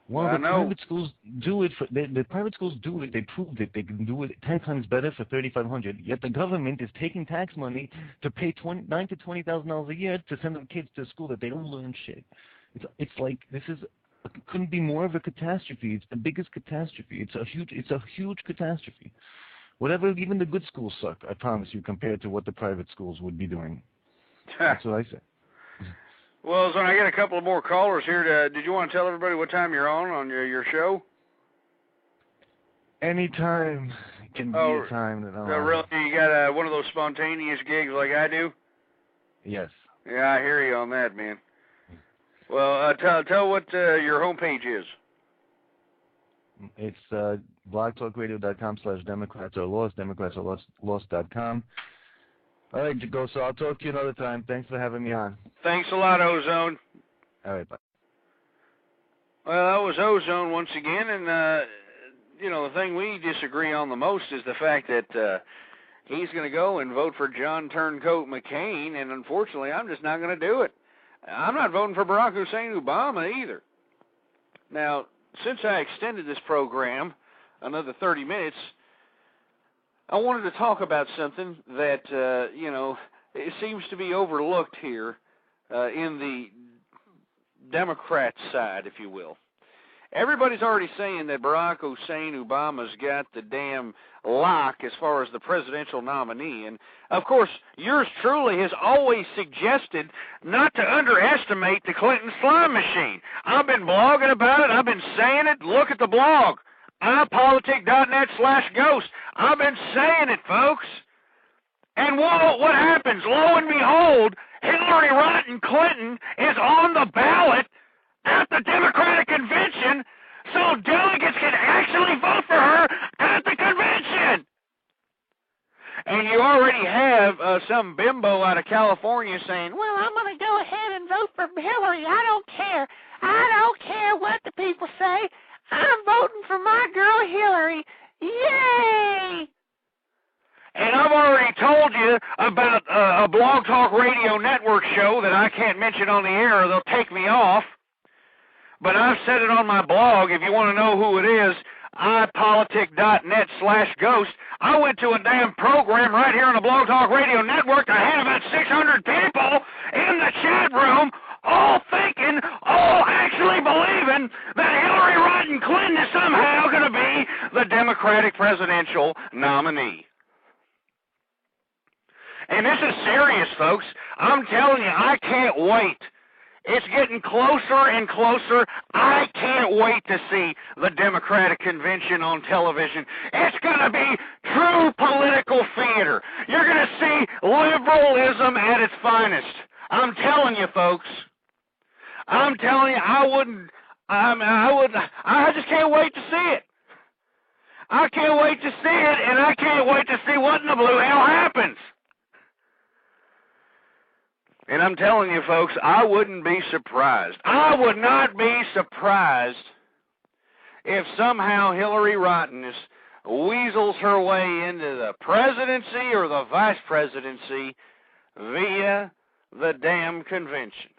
Well, private schools do it. The private schools do it. They proved it. They can do it 10 times better for $3,500. Yet the government is taking tax money to pay $9,000 to $20,000 a year to send their kids to school that they don't learn shit. It's like couldn't be more of a catastrophe. It's the biggest catastrophe. It's a huge catastrophe. Whatever, even the good schools suck. I promise you, compared to what the private schools would be doing. That's what I say. Well, so I got a couple of more callers here. Did you want to tell everybody what time you're on your show? Anytime can be a time that I'm really? You got one of those spontaneous gigs like I do? Yes. Yeah, I hear you on that, man. Well, tell what your homepage is. It's blogtalkradio.com/Democrats or Lost, Democrats or Lost.com. All right, Jago, so I'll talk to you another time. Thanks for having me on. Thanks a lot, Ozone. All right, bye. Well, that was Ozone once again, and, the thing we disagree on the most is the fact that he's going to go and vote for John Turncoat McCain, and unfortunately, I'm just not going to do it. I'm not voting for Barack Hussein Obama either. Now, since I extended this program another 30 minutes, I wanted to talk about something that, it seems to be overlooked here in the Democrat side, if you will. Everybody's already saying that Barack Hussein Obama's got the damn lock as far as the presidential nominee. And, of course, yours truly has always suggested not to underestimate the Clinton slime machine. I've been blogging about it. I've been saying it. Look at the blog, ipolitic.net/ghost. I've been saying it, folks. And what happens? Lo and behold, Hillary Rodham Clinton is on the ballot at the Democratic convention, so delegates can actually vote for her at the convention. And you already have some bimbo out of California saying, well, I'm going to go ahead and vote for Hillary. I don't care. I don't care what the people say. I'm voting for my girl Hillary. Yay! And I've already told you about a Blog Talk Radio Network show that I can't mention on the air or they'll take me off. But I've said it on my blog. If you want to know who it is, ipolitic.net/ghost. I went to a damn program right here on the Blog Talk Radio Network. I had about 600 people in the chat room all thinking, all actually believing that Hillary Rodham Clinton is somehow going to be the Democratic presidential nominee. And this is serious, folks. I'm telling you, I can't wait. It's getting closer and closer. I can't wait to see the Democratic convention on television. It's going to be true political theater. You're going to see liberalism at its finest. I'm telling you, folks. I'm telling you, I just can't wait to see it. I can't wait to see it, and I can't wait to see what in the blue hell happens. And I'm telling you, folks, I wouldn't be surprised. I would not be surprised if somehow Hillary Rodham weasels her way into the presidency or the vice presidency via the damn convention.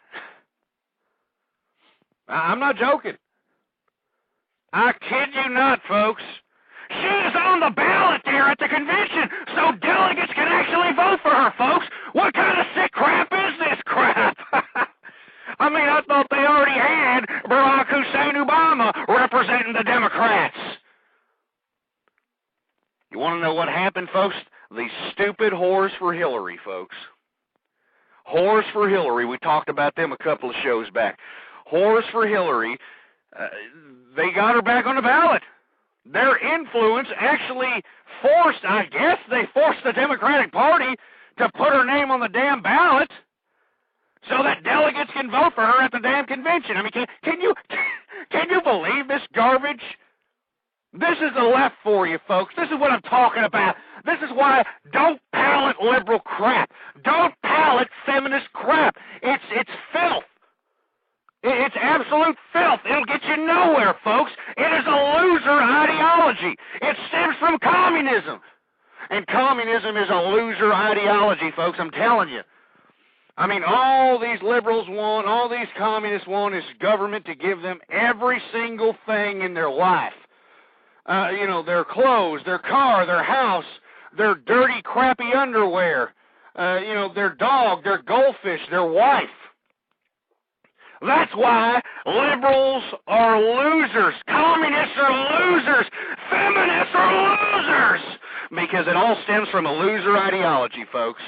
I'm not joking. I kid you not, folks. She is on the ballot there at the convention, so delegates can actually vote for her, folks. What kind of sick crap is this crap? I mean, I thought they already had Barack Hussein Obama representing the Democrats. You want to know what happened, folks? These stupid whores for Hillary, folks. Whores for Hillary. We talked about them a couple of shows back. Whores for Hillary. They got her back on the ballot. Their influence actually forced the Democratic Party to put her name on the damn ballot so that delegates can vote for her at the damn convention. I mean, can you believe this garbage? This is the left for you, folks. This is what I'm talking about. This is why don't palate liberal crap. Don't palate feminist crap. It's filth. It's absolute filth. It'll get you nowhere, folks. It is a loser ideology. It stems from communism. And communism is a loser ideology, folks, I'm telling you. I mean, all these liberals want, all these communists want is government to give them every single thing in their life. Their clothes, their car, their house, their dirty, crappy underwear, their dog, their goldfish, their wife. That's why liberals are losers. Communists are losers. Feminists are losers. Because it all stems from a loser ideology, folks.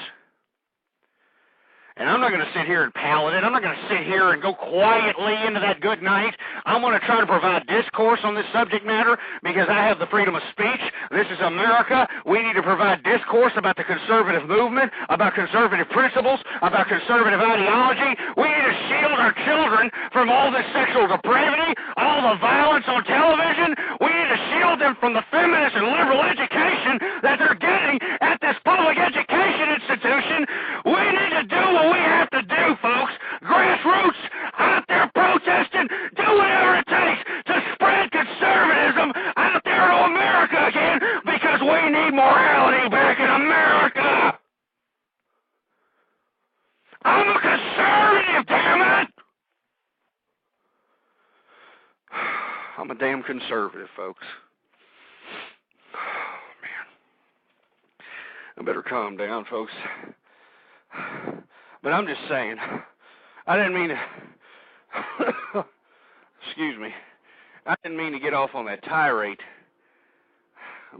And I'm not going to sit here and palate it. I'm not going to sit here and go quietly into that good night. I'm going to try to provide discourse on this subject matter because I have the freedom of speech. This is America. We need to provide discourse about the conservative movement, about conservative principles, about conservative ideology. We need to shield our children from all this sexual depravity, all the violence on television. We need to shield them from the feminist and liberal education that they're getting at this public education institution. We need to do what we have to do, folks. Grassroots, out there protesting, do whatever it takes to spread conservatism out there to America again, because we need morality back in America. I'm a conservative, damn it! I'm a damn conservative, folks. Oh, man. I better calm down, folks. But I'm just saying, I didn't mean to, excuse me, I didn't mean to get off on that tirade.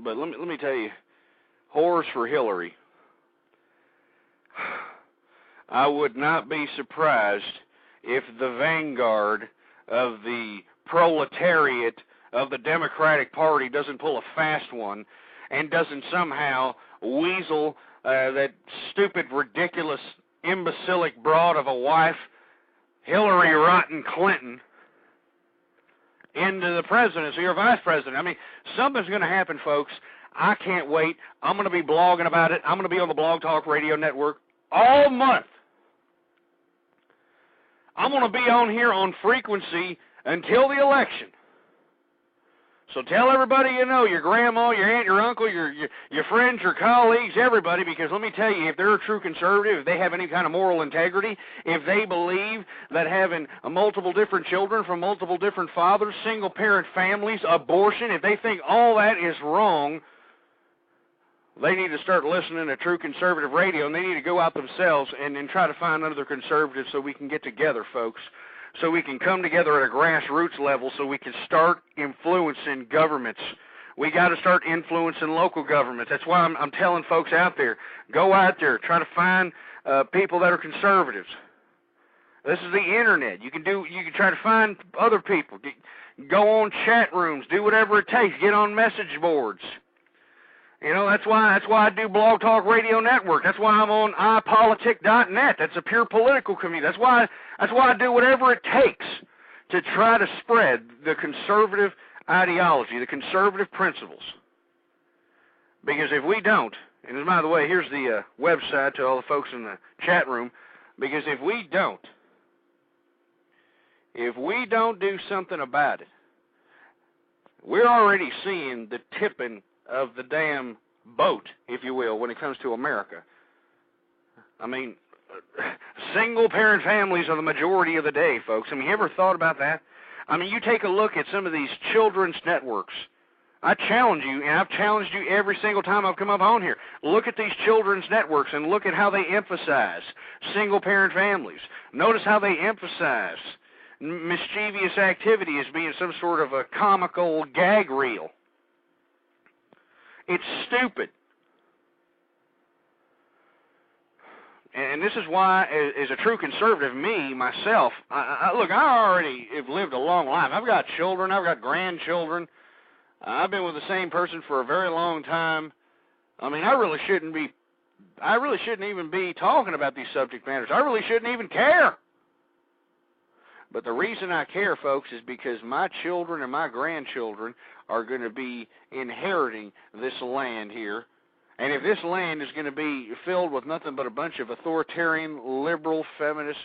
But let me tell you, whores for Hillary. I would not be surprised if the vanguard of the proletariat of the Democratic Party doesn't pull a fast one and doesn't somehow weasel that stupid, ridiculous, imbecilic broad of a wife, Hillary Rotten Clinton, into the presidency or vice president. I mean, something's going to happen, folks. I can't wait. I'm going to be blogging about it. I'm going to be on the Blog Talk Radio Network all month. I'm going to be on here on frequency until the election. So tell everybody you know, your grandma, your aunt, your uncle, your friends, your colleagues, everybody, because let me tell you, if they're a true conservative, if they have any kind of moral integrity, if they believe that having multiple different children from multiple different fathers, single-parent families, abortion, if they think all that is wrong, they need to start listening to true conservative radio, and they need to go out themselves and try to find other conservatives so we can get together, folks. So we can come together at a grassroots level so we can start influencing governments. We got to start influencing local governments. That's why I'm telling folks out there, go out there, try to find people that are conservatives. This is the internet. You can try to find other people. Go on chat rooms, do whatever it takes. Get on message boards. You know, that's why I do Blog Talk Radio Network. That's why I'm on ipolitic.net. That's a pure political community. That's why I do whatever it takes to try to spread the conservative ideology, the conservative principles. Because if we don't, and by the way, here's the website to all the folks in the chat room, because if we don't do something about it, we're already seeing the tipping of the damn boat, if you will, when it comes to America. I mean, single-parent families are the majority of the day, folks. I mean, you ever thought about that? I mean, you take a look at some of these children's networks. I challenge you, and I've challenged you every single time I've come up on here. Look at these children's networks and look at how they emphasize single-parent families. Notice how they emphasize mischievous activity as being some sort of a comical gag reel. It's stupid. And this is why, as a true conservative, myself, look, I already have lived a long life. I've got children. I've got grandchildren. I've been with the same person for a very long time. I mean, I really shouldn't even be talking about these subject matters. I really shouldn't even care. But the reason I care, folks, is because my children and my grandchildren are going to be inheriting this land here. And if this land is going to be filled with nothing but a bunch of authoritarian, liberal, feminist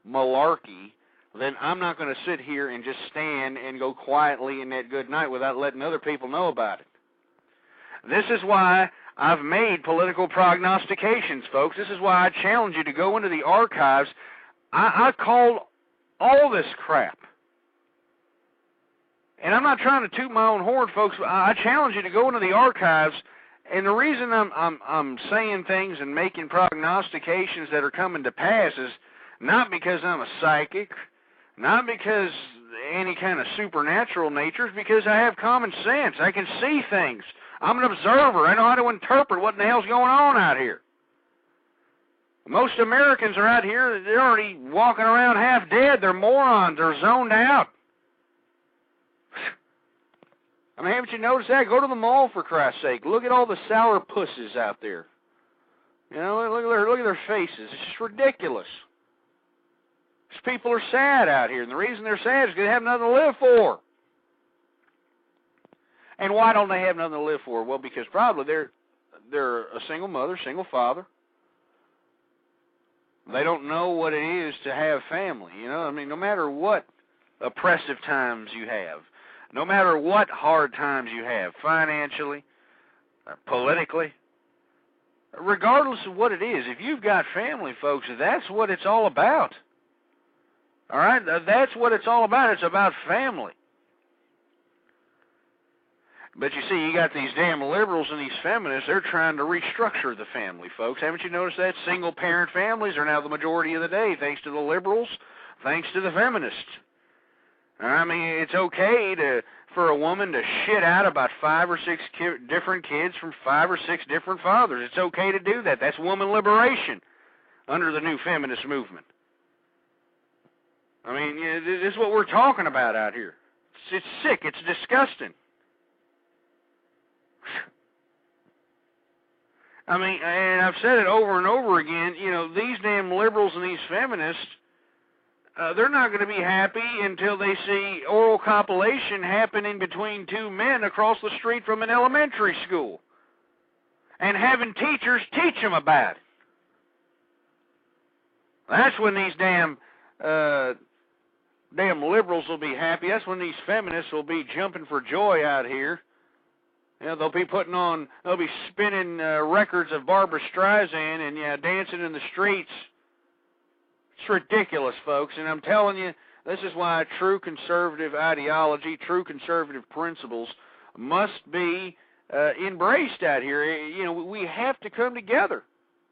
malarkey, then I'm not going to sit here and just stand and go quietly in that good night without letting other people know about it. This is why I've made political prognostications, folks. This is why I challenge you to go into the archives. I called all this crap. And I'm not trying to toot my own horn, folks. I challenge you to go into the archives. And the reason I'm saying things and making prognostications that are coming to pass is not because I'm a psychic, not because any kind of supernatural nature, it's because I have common sense. I can see things. I'm an observer. I know how to interpret what in the hell's going on out here. Most Americans are out here, they're already walking around half dead. They're morons. They're zoned out. I mean, haven't you noticed that? Go to the mall, for Christ's sake. Look at all the sour pusses out there. You know, look at their faces. It's just ridiculous. These people are sad out here, and the reason they're sad is because they have nothing to live for. And why don't they have nothing to live for? Well, because probably they're a single mother, single father. They don't know what it is to have family. You know, I mean, no matter what oppressive times you have, no matter what hard times you have, financially, politically, regardless of what it is, if you've got family, folks, that's what it's all about. All right? That's what it's all about. It's about family. But you see, you got these damn liberals and these feminists, they're trying to restructure the family, folks. Haven't you noticed that? Single-parent families are now the majority of the day, thanks to the liberals, thanks to the feminists. I mean, it's okay for a woman to shit out about 5 or 6 different kids from 5 or 6 different fathers. It's okay to do that. That's woman liberation under the new feminist movement. I mean, this is what we're talking about out here. It's sick. It's disgusting. I mean, and I've said it over and over again, you know, these damn liberals and these feminists, they're not going to be happy until they see oral copulation happening between 2 men across the street from an elementary school and having teachers teach them about it. That's when these damn liberals will be happy. That's when these feminists will be jumping for joy out here. You know, they'll be spinning records of Barbra Streisand and dancing in the streets. It's ridiculous, folks, and I'm telling you, this is why true conservative ideology, true conservative principles must be embraced out here. You know, we have to come together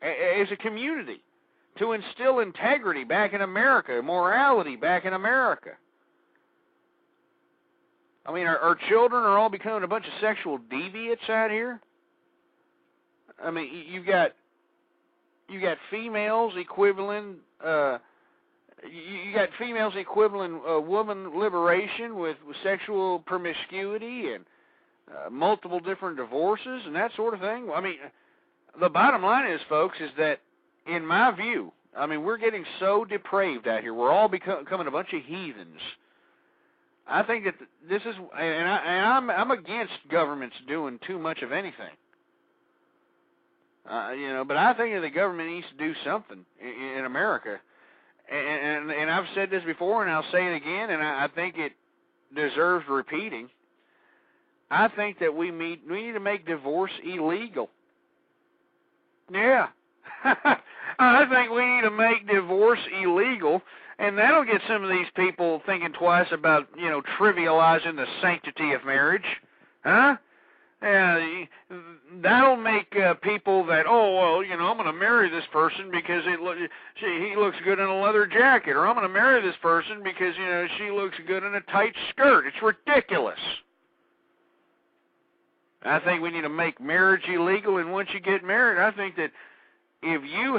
as a community to instill integrity back in America, morality back in America. I mean, our children are all becoming a bunch of sexual deviants out here. I mean, you got females equivalent. You got females equivalent woman liberation with sexual promiscuity and multiple different divorces and that sort of thing. I mean, the bottom line is, folks, is that in my view, I mean, we're getting so depraved out here. We're all becoming a bunch of heathens. I think that this is, and I'm against governments doing too much of anything. You know, but I think that the government needs to do something in America. And I've said this before, and I'll say it again, and I think it deserves repeating. I think that we need to make divorce illegal. Yeah. I think we need to make divorce illegal, and that'll get some of these people thinking twice about, you know, trivializing the sanctity of marriage. Huh? That'll make people that, oh, well, you know, I'm going to marry this person because he looks good in a leather jacket, or I'm going to marry this person because, you know, she looks good in a tight skirt. It's ridiculous. I think we need to make marriage illegal, and once you get married, I think that if you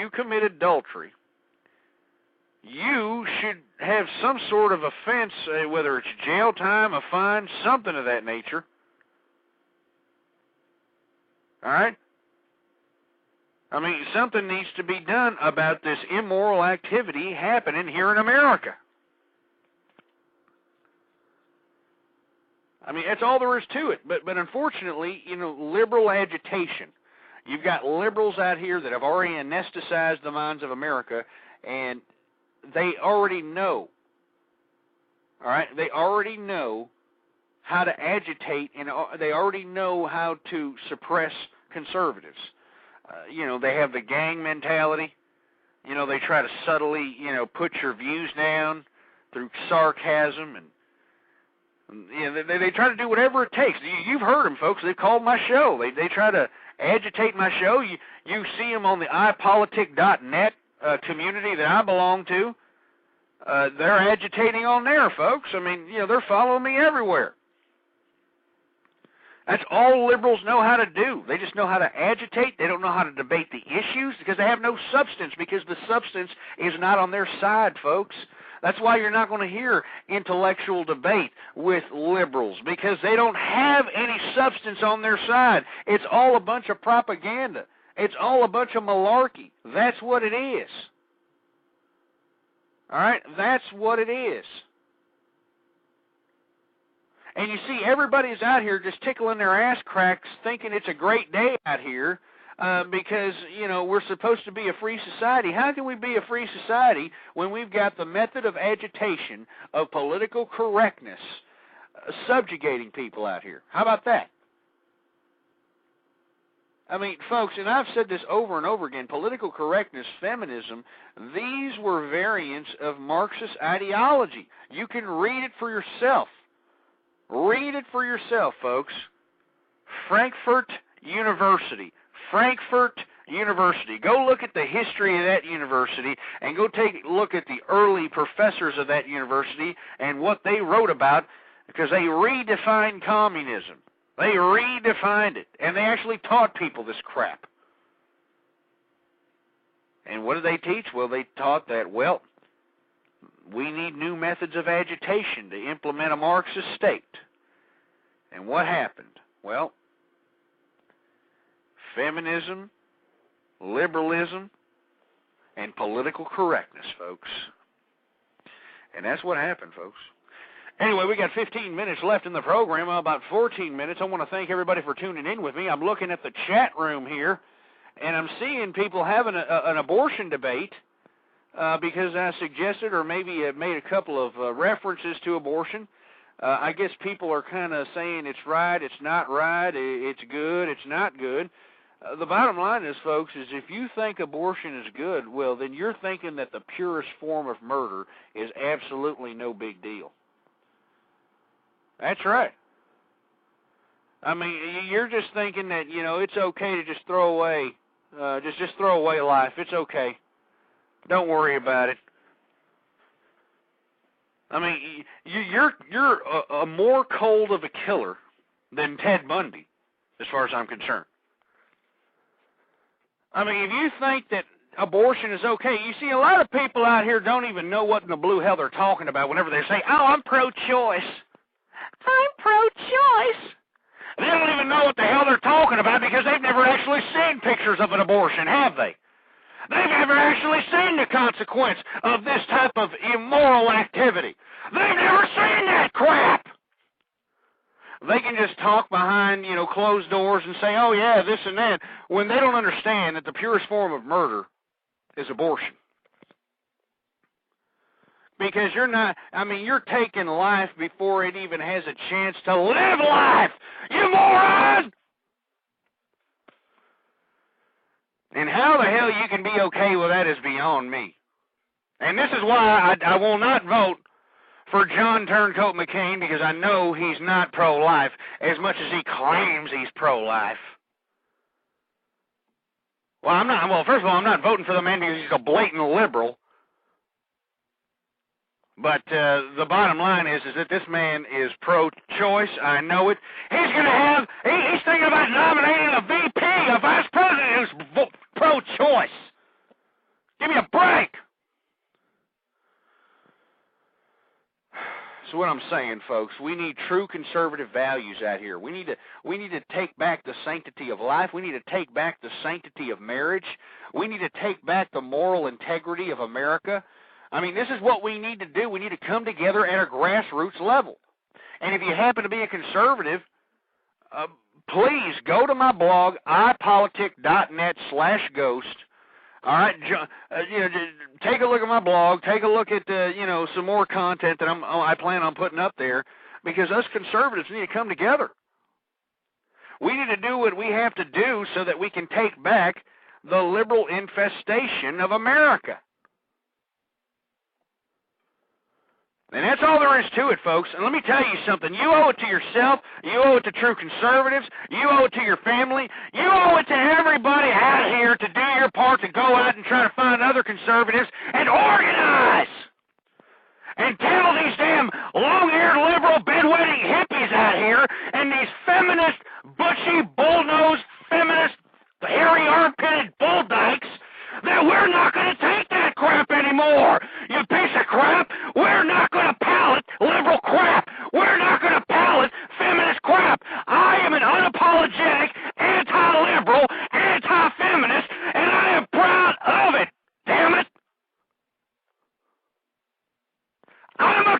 commit adultery, you should have some sort of offense, whether it's jail time, a fine, something of that nature. All right? I mean, something needs to be done about this immoral activity happening here in America. I mean, that's all there is to it. But unfortunately, you know, liberal agitation. You've got liberals out here that have already anesthetized the minds of America, and they already know. All right? They already know how to agitate, and they already know how to suppress conservatives. You know, they have the gang mentality. You know, they try to subtly, you know, put your views down through sarcasm, and you know, they try to do whatever it takes. You've heard them, folks. They called my show. They try to agitate my show. You see them on the ipolitic.net community that I belong to. They're agitating on there, folks. I mean, you know, they're following me everywhere. That's all liberals know how to do. They just know how to agitate. They don't know how to debate the issues because they have no substance, because the substance is not on their side, folks. That's why you're not going to hear intellectual debate with liberals, because they don't have any substance on their side. It's all a bunch of propaganda. It's all a bunch of malarkey. That's what it is. All right? That's what it is. And you see, everybody's out here just tickling their ass cracks thinking it's a great day out here because, we're supposed to be a free society. How can we be a free society when we've got the method of agitation of political correctness subjugating people out here? How about that? I mean, folks, and I've said this over and over again, political correctness, feminism, these were variants of Marxist ideology. You can read it for yourself. Read it for yourself, folks. Frankfurt University. Frankfurt University. Go look at the history of that university and go take a look at the early professors of that university and what they wrote about, because they redefined communism. They redefined it, and they actually taught people this crap. And what did they teach? Well, they taught that, we need new methods of agitation to implement a Marxist state. And what happened? Well, feminism, liberalism, and political correctness, folks. And that's what happened, folks. Anyway, we got 15 minutes left in the program, about 14 minutes. I want to thank everybody for tuning in with me. I'm looking at the chat room here, and I'm seeing people having an abortion debate. Because I suggested or maybe made a couple of references to abortion. I guess people are kind of saying it's right, it's not right, it's good, it's not good. The bottom line is, folks, is if you think abortion is good, well, then you're thinking that the purest form of murder is absolutely no big deal. That's right. I mean, you're just thinking that, it's okay to just throw away, just throw away life. It's okay. Don't worry about it. I mean, you're a more cold of a killer than Ted Bundy, as far as I'm concerned. I mean, if you think that abortion is okay, you see a lot of people out here don't even know what in the blue hell they're talking about whenever they say, oh, I'm pro-choice. I'm pro-choice. They don't even know what the hell they're talking about because they've never actually seen pictures of an abortion, have they? They've never actually seen the consequence of this type of immoral activity. They've never seen that crap. They can just talk behind, closed doors and say, oh, yeah, this and that, when they don't understand that the purest form of murder is abortion. Because you're taking life before it even has a chance to live life, you moron! And how the hell you can be okay with that is beyond me. And this is why I will not vote for John Turncoat McCain, because I know he's not pro-life as much as he claims he's pro-life. Well, first of all, I'm not voting for the man because he's a blatant liberal. But the bottom line is that this man is pro-choice. I know it. He's thinking about nominating a VP, a vice president who's pro-choice. Give me a break. So what I'm saying, folks, we need true conservative values out here. We need to take back the sanctity of life. We need to take back the sanctity of marriage. We need to take back the moral integrity of America. I mean, this is what we need to do. We need to come together at a grassroots level. And if you happen to be a conservative, please go to my blog, ipolitic.net/ghost. All right, take a look at my blog. Take a look at some more content that I plan on putting up there, because us conservatives need to come together. We need to do what we have to do so that we can take back the liberal infestation of America. And that's all there is to it, folks. And let me tell you something. You owe it to yourself. You owe it to true conservatives. You owe it to your family. You owe it to everybody out here to do your part to go out and try to find other conservatives and organize. And tell these damn long-haired liberal bedwetting hippies out here and these feminist, butchy, bull-nosed, feminist, hairy armpitted bull dykes that we're not going to take that crap anymore. You piece of crap.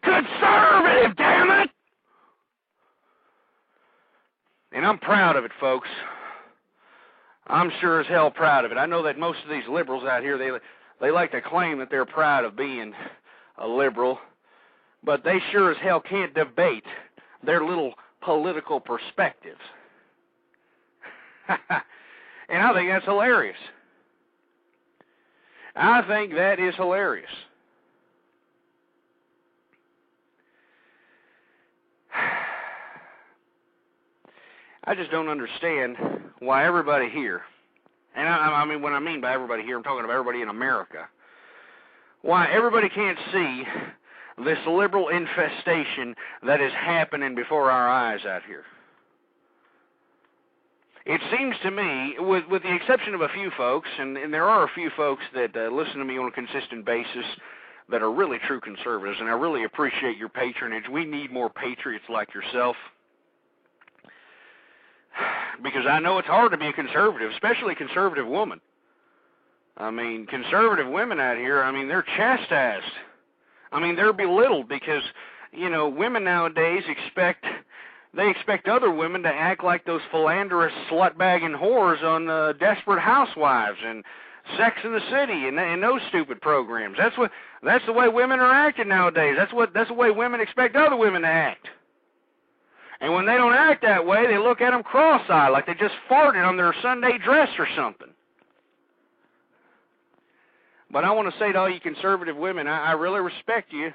a conservative, damn it! And I'm proud of it, folks. I'm sure as hell proud of it. I know that most of these liberals out here, they like to claim that they're proud of being a liberal, but they sure as hell can't debate their little political perspectives. And I think that's hilarious. I think that is hilarious. I just don't understand why everybody here, and I mean, what I mean by everybody here, I'm talking about everybody in America, why everybody can't see this liberal infestation that is happening before our eyes out here. It seems to me, with the exception of a few folks, and there are a few folks that listen to me on a consistent basis that are really true conservatives, and I really appreciate your patronage. We need more patriots like yourself, because I know it's hard to be a conservative, especially a conservative woman. I mean, conservative women out here, I mean, they're chastised. I mean, they're belittled because, you know, women nowadays expect other women to act like those philanderous slut-bagging whores on Desperate Housewives and Sex in the City and those stupid programs. That's the way women are acting nowadays. That's the way women expect other women to act. And when they don't act that way, they look at them cross-eyed like they just farted on their Sunday dress or something. But I want to say to all you conservative women, I really respect you,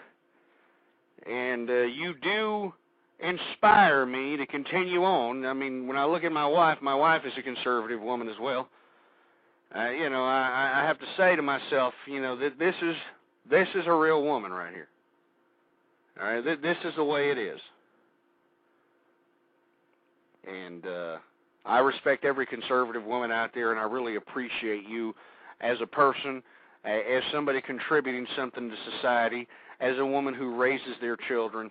and you do inspire me to continue on. I mean, when I look at my wife is a conservative woman as well. You know, I have to say to myself, you know, that this is a real woman right here. All right, this is the way it is. And I respect every conservative woman out there, and I really appreciate you as a person, as somebody contributing something to society, as a woman who raises their children.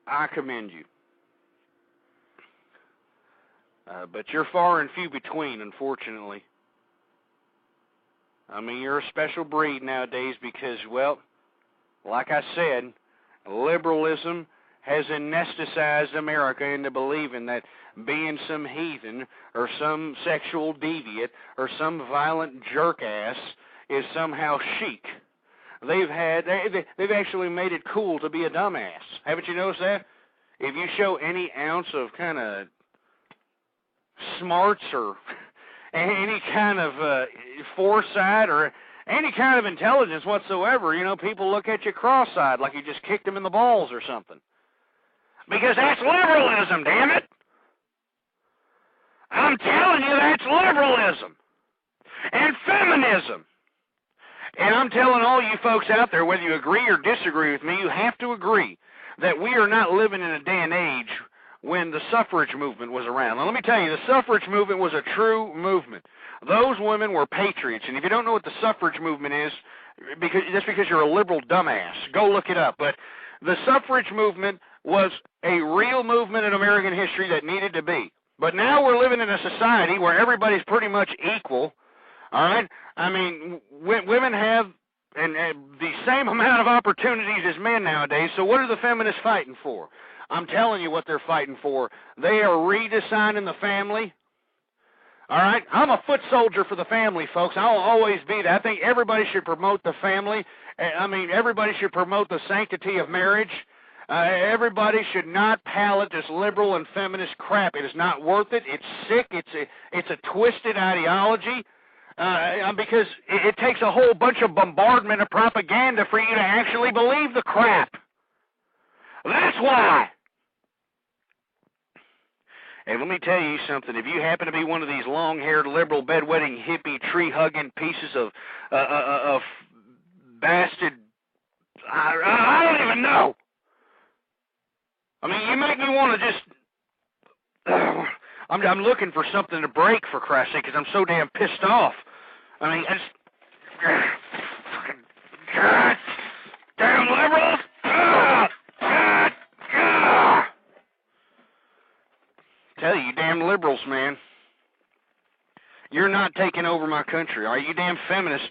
I commend you. But you're far and few between, unfortunately. I mean, you're a special breed nowadays because, well, like I said, liberalism has anesthetized America into believing that being some heathen or some sexual deviant or some violent jerk-ass is somehow chic. They've actually made it cool to be a dumbass. Haven't you noticed that? If you show any ounce of kind of smarts or any kind of foresight or any kind of intelligence whatsoever, you know, people look at you cross-eyed like you just kicked them in the balls or something. Because that's liberalism, damn it! I'm telling you, that's liberalism. And feminism. And I'm telling all you folks out there, whether you agree or disagree with me, you have to agree that we are not living in a day and age when the suffrage movement was around. Now, let me tell you, the suffrage movement was a true movement. Those women were patriots. And if you don't know what the suffrage movement is, just because you're a liberal dumbass, go look it up. But the suffrage movement was a real movement in American history that needed to be. But now we're living in a society where everybody's pretty much equal, all right? I mean, women have the same amount of opportunities as men nowadays, so what are the feminists fighting for? I'm telling you what they're fighting for. They are redesigning the family, all right? I'm a foot soldier for the family, folks. I'll always be that. I think everybody should promote the family. I mean, everybody should promote the sanctity of marriage. Everybody should not palate this liberal and feminist crap. It is not worth it. It's sick. It's a twisted ideology because it takes a whole bunch of bombardment of propaganda for you to actually believe the crap. That's why. And let me tell you something. If you happen to be one of these long-haired, liberal, bedwetting, hippie, tree-hugging pieces of bastard, I don't even know. I mean, you make me want to just, I'm looking for something to break, for Christ's sake, because I'm so damn pissed off. I mean, I just, fucking, God, damn liberals, tell you damn liberals, man, you're not taking over my country, all right? You damn feminists,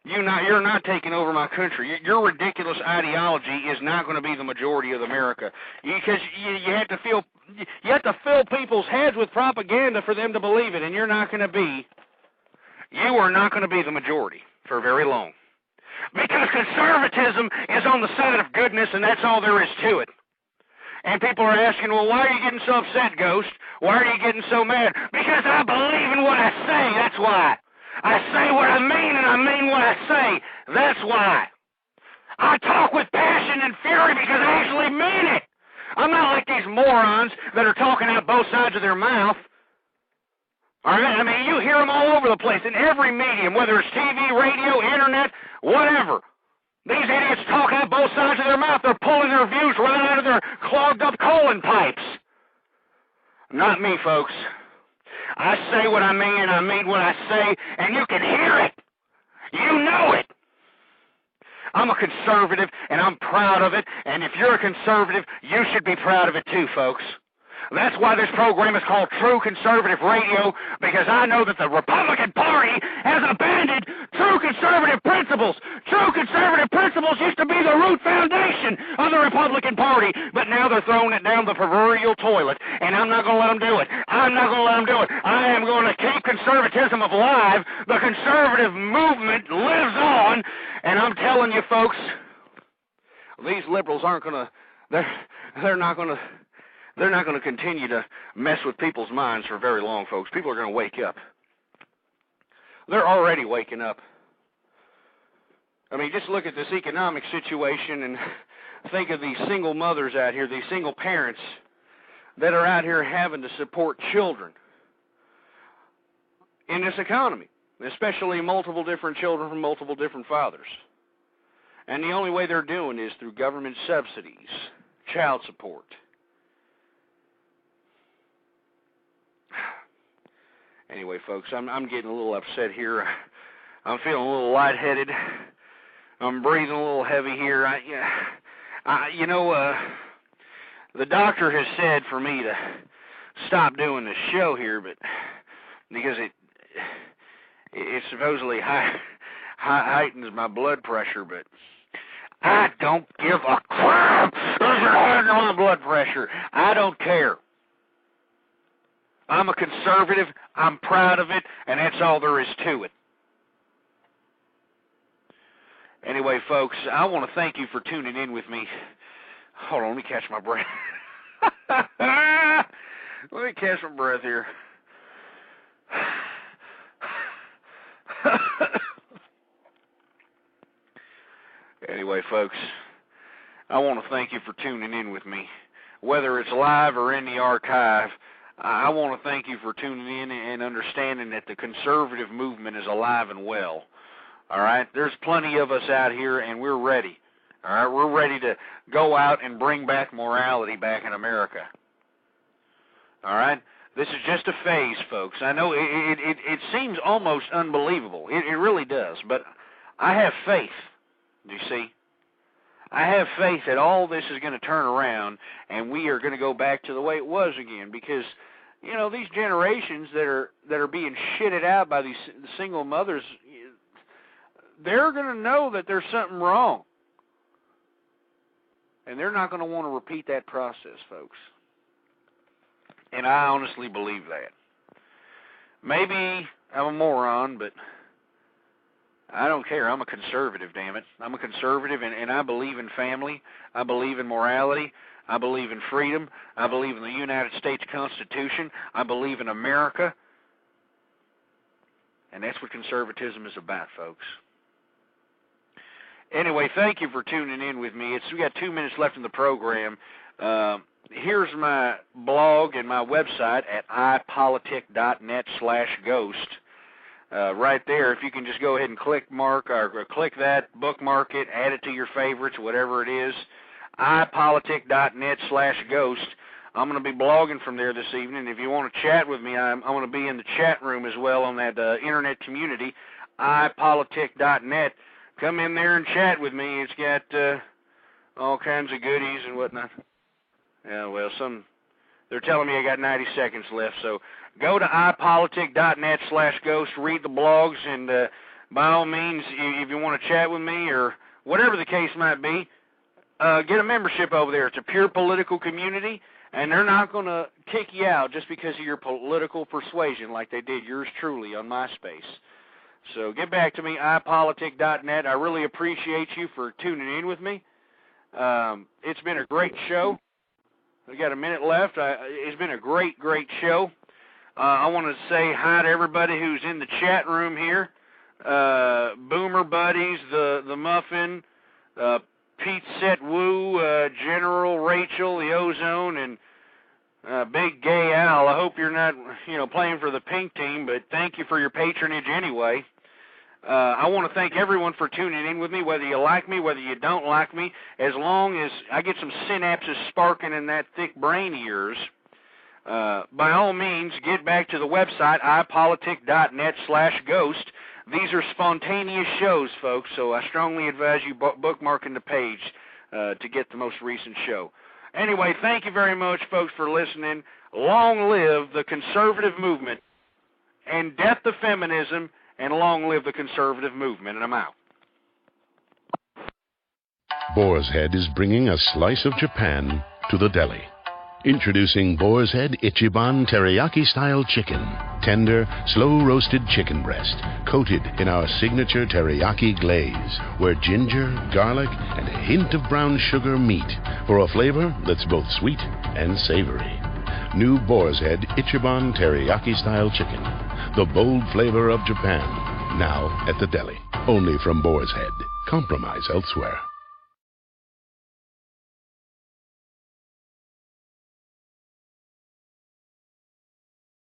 You're not taking over my country. Your ridiculous ideology is not going to be the majority of America, because you have to fill people's heads with propaganda for them to believe it, and you're not going to be. You are not going to be the majority for very long, because conservatism is on the side of goodness, and that's all there is to it. And people are asking, well, why are you getting so upset, Ghost? Why are you getting so mad? Because I believe in what I say. That's why. I say what I mean, and I mean what I say. That's why. I talk with passion and fury because I actually mean it. I'm not like these morons that are talking out both sides of their mouth. All right? I mean, you hear them all over the place in every medium, whether it's TV, radio, internet, whatever. These idiots talk out both sides of their mouth. They're pulling their views right out of their clogged up colon pipes. Not me, folks. I say what I mean, and I mean what I say, and you can hear it. You know it. I'm a conservative, and I'm proud of it, and if you're a conservative, you should be proud of it too, folks. That's why this program is called True Conservative Radio, because I know that the Republican Party has abandoned true conservative principles. True conservative principles used to be the root foundation of the Republican Party, but now they're throwing it down the proverbial toilet, and I'm not going to let them do it. I'm not going to let them do it. I am going to keep conservatism alive. The conservative movement lives on, and I'm telling you, folks, these liberals aren't going to, they're not going to continue to mess with people's minds for very long, folks. People are going to wake up. They're already waking up. I mean, just look at this economic situation and think of these single mothers out here, these single parents that are out here having to support children in this economy, especially multiple different children from multiple different fathers. And the only way they're doing is through government subsidies, child support. Anyway, folks, I'm getting a little upset here. I'm feeling a little lightheaded. I'm breathing a little heavy here. The doctor has said for me to stop doing this show here, but because it supposedly heightens my blood pressure, but I don't give a crap if it heightens my blood pressure. I don't care. I'm a conservative, I'm proud of it, and that's all there is to it. Anyway, folks, I want to thank you for tuning in with me. Hold on, let me catch my breath. Let me catch my breath here. Anyway, folks, I want to thank you for tuning in with me. Whether it's live or in the archive, I want to thank you for tuning in and understanding that the conservative movement is alive and well. All right? There's plenty of us out here, and we're ready. All right? We're ready to go out and bring back morality back in America. All right? This is just a phase, folks. I know it seems almost unbelievable. It really does. But I have faith, do you see? I have faith that all this is going to turn around and we are going to go back to the way it was again, because, you know, these generations that are being shitted out by these single mothers, they're going to know that there's something wrong. And they're not going to want to repeat that process, folks. And I honestly believe that. Maybe I'm a moron, but I don't care. I'm a conservative, damn it. I'm a conservative, and I believe in family. I believe in morality. I believe in freedom. I believe in the United States Constitution. I believe in America. And that's what conservatism is about, folks. Anyway, thank you for tuning in with me. We got 2 minutes left in the program. Here's my blog and my website at ipolitic.net/ghost. Right there, if you can just go ahead and click that, bookmark it, add it to your favorites, whatever it is, ipolitic.net/ghost. I'm going to be blogging from there this evening. If you want to chat with me, I'm going to be in the chat room as well on that internet community, ipolitic.net. Come in there and chat with me. It's got all kinds of goodies and whatnot. Yeah, well, they're telling me I got 90 seconds left, so go to ipolitic.net/ghost, read the blogs, and by all means, if you want to chat with me or whatever the case might be, get a membership over there. It's a pure political community, and they're not going to kick you out just because of your political persuasion like they did yours truly on MySpace. So get back to me, ipolitic.net. I really appreciate you for tuning in with me. It's been a great show. We got a minute left. It's been a great, great show. I want to say hi to everybody who's in the chat room here. Boomer Buddies, the Muffin, Pete Set Woo, General Rachel, the Ozone, and Big Gay Al. I hope you're not, playing for the pink team, but thank you for your patronage anyway. I want to thank everyone for tuning in with me, whether you like me, whether you don't like me, as long as I get some synapses sparking in that thick brain of yours. By all means, get back to the website, ipolitic.net/ghost. These are spontaneous shows, folks, so I strongly advise you bookmarking the page to get the most recent show. Anyway, thank you very much, folks, for listening. Long live the conservative movement, and death to feminism, and long live the conservative movement. And I'm out. Boar's Head is bringing a slice of Japan to the deli. Introducing Boar's Head Ichiban Teriyaki-style chicken. Tender, slow-roasted chicken breast, coated in our signature teriyaki glaze, where ginger, garlic, and a hint of brown sugar meet for a flavor that's both sweet and savory. New Boar's Head Ichiban Teriyaki-style chicken. The bold flavor of Japan. Now at the deli. Only from Boar's Head. Compromise elsewhere.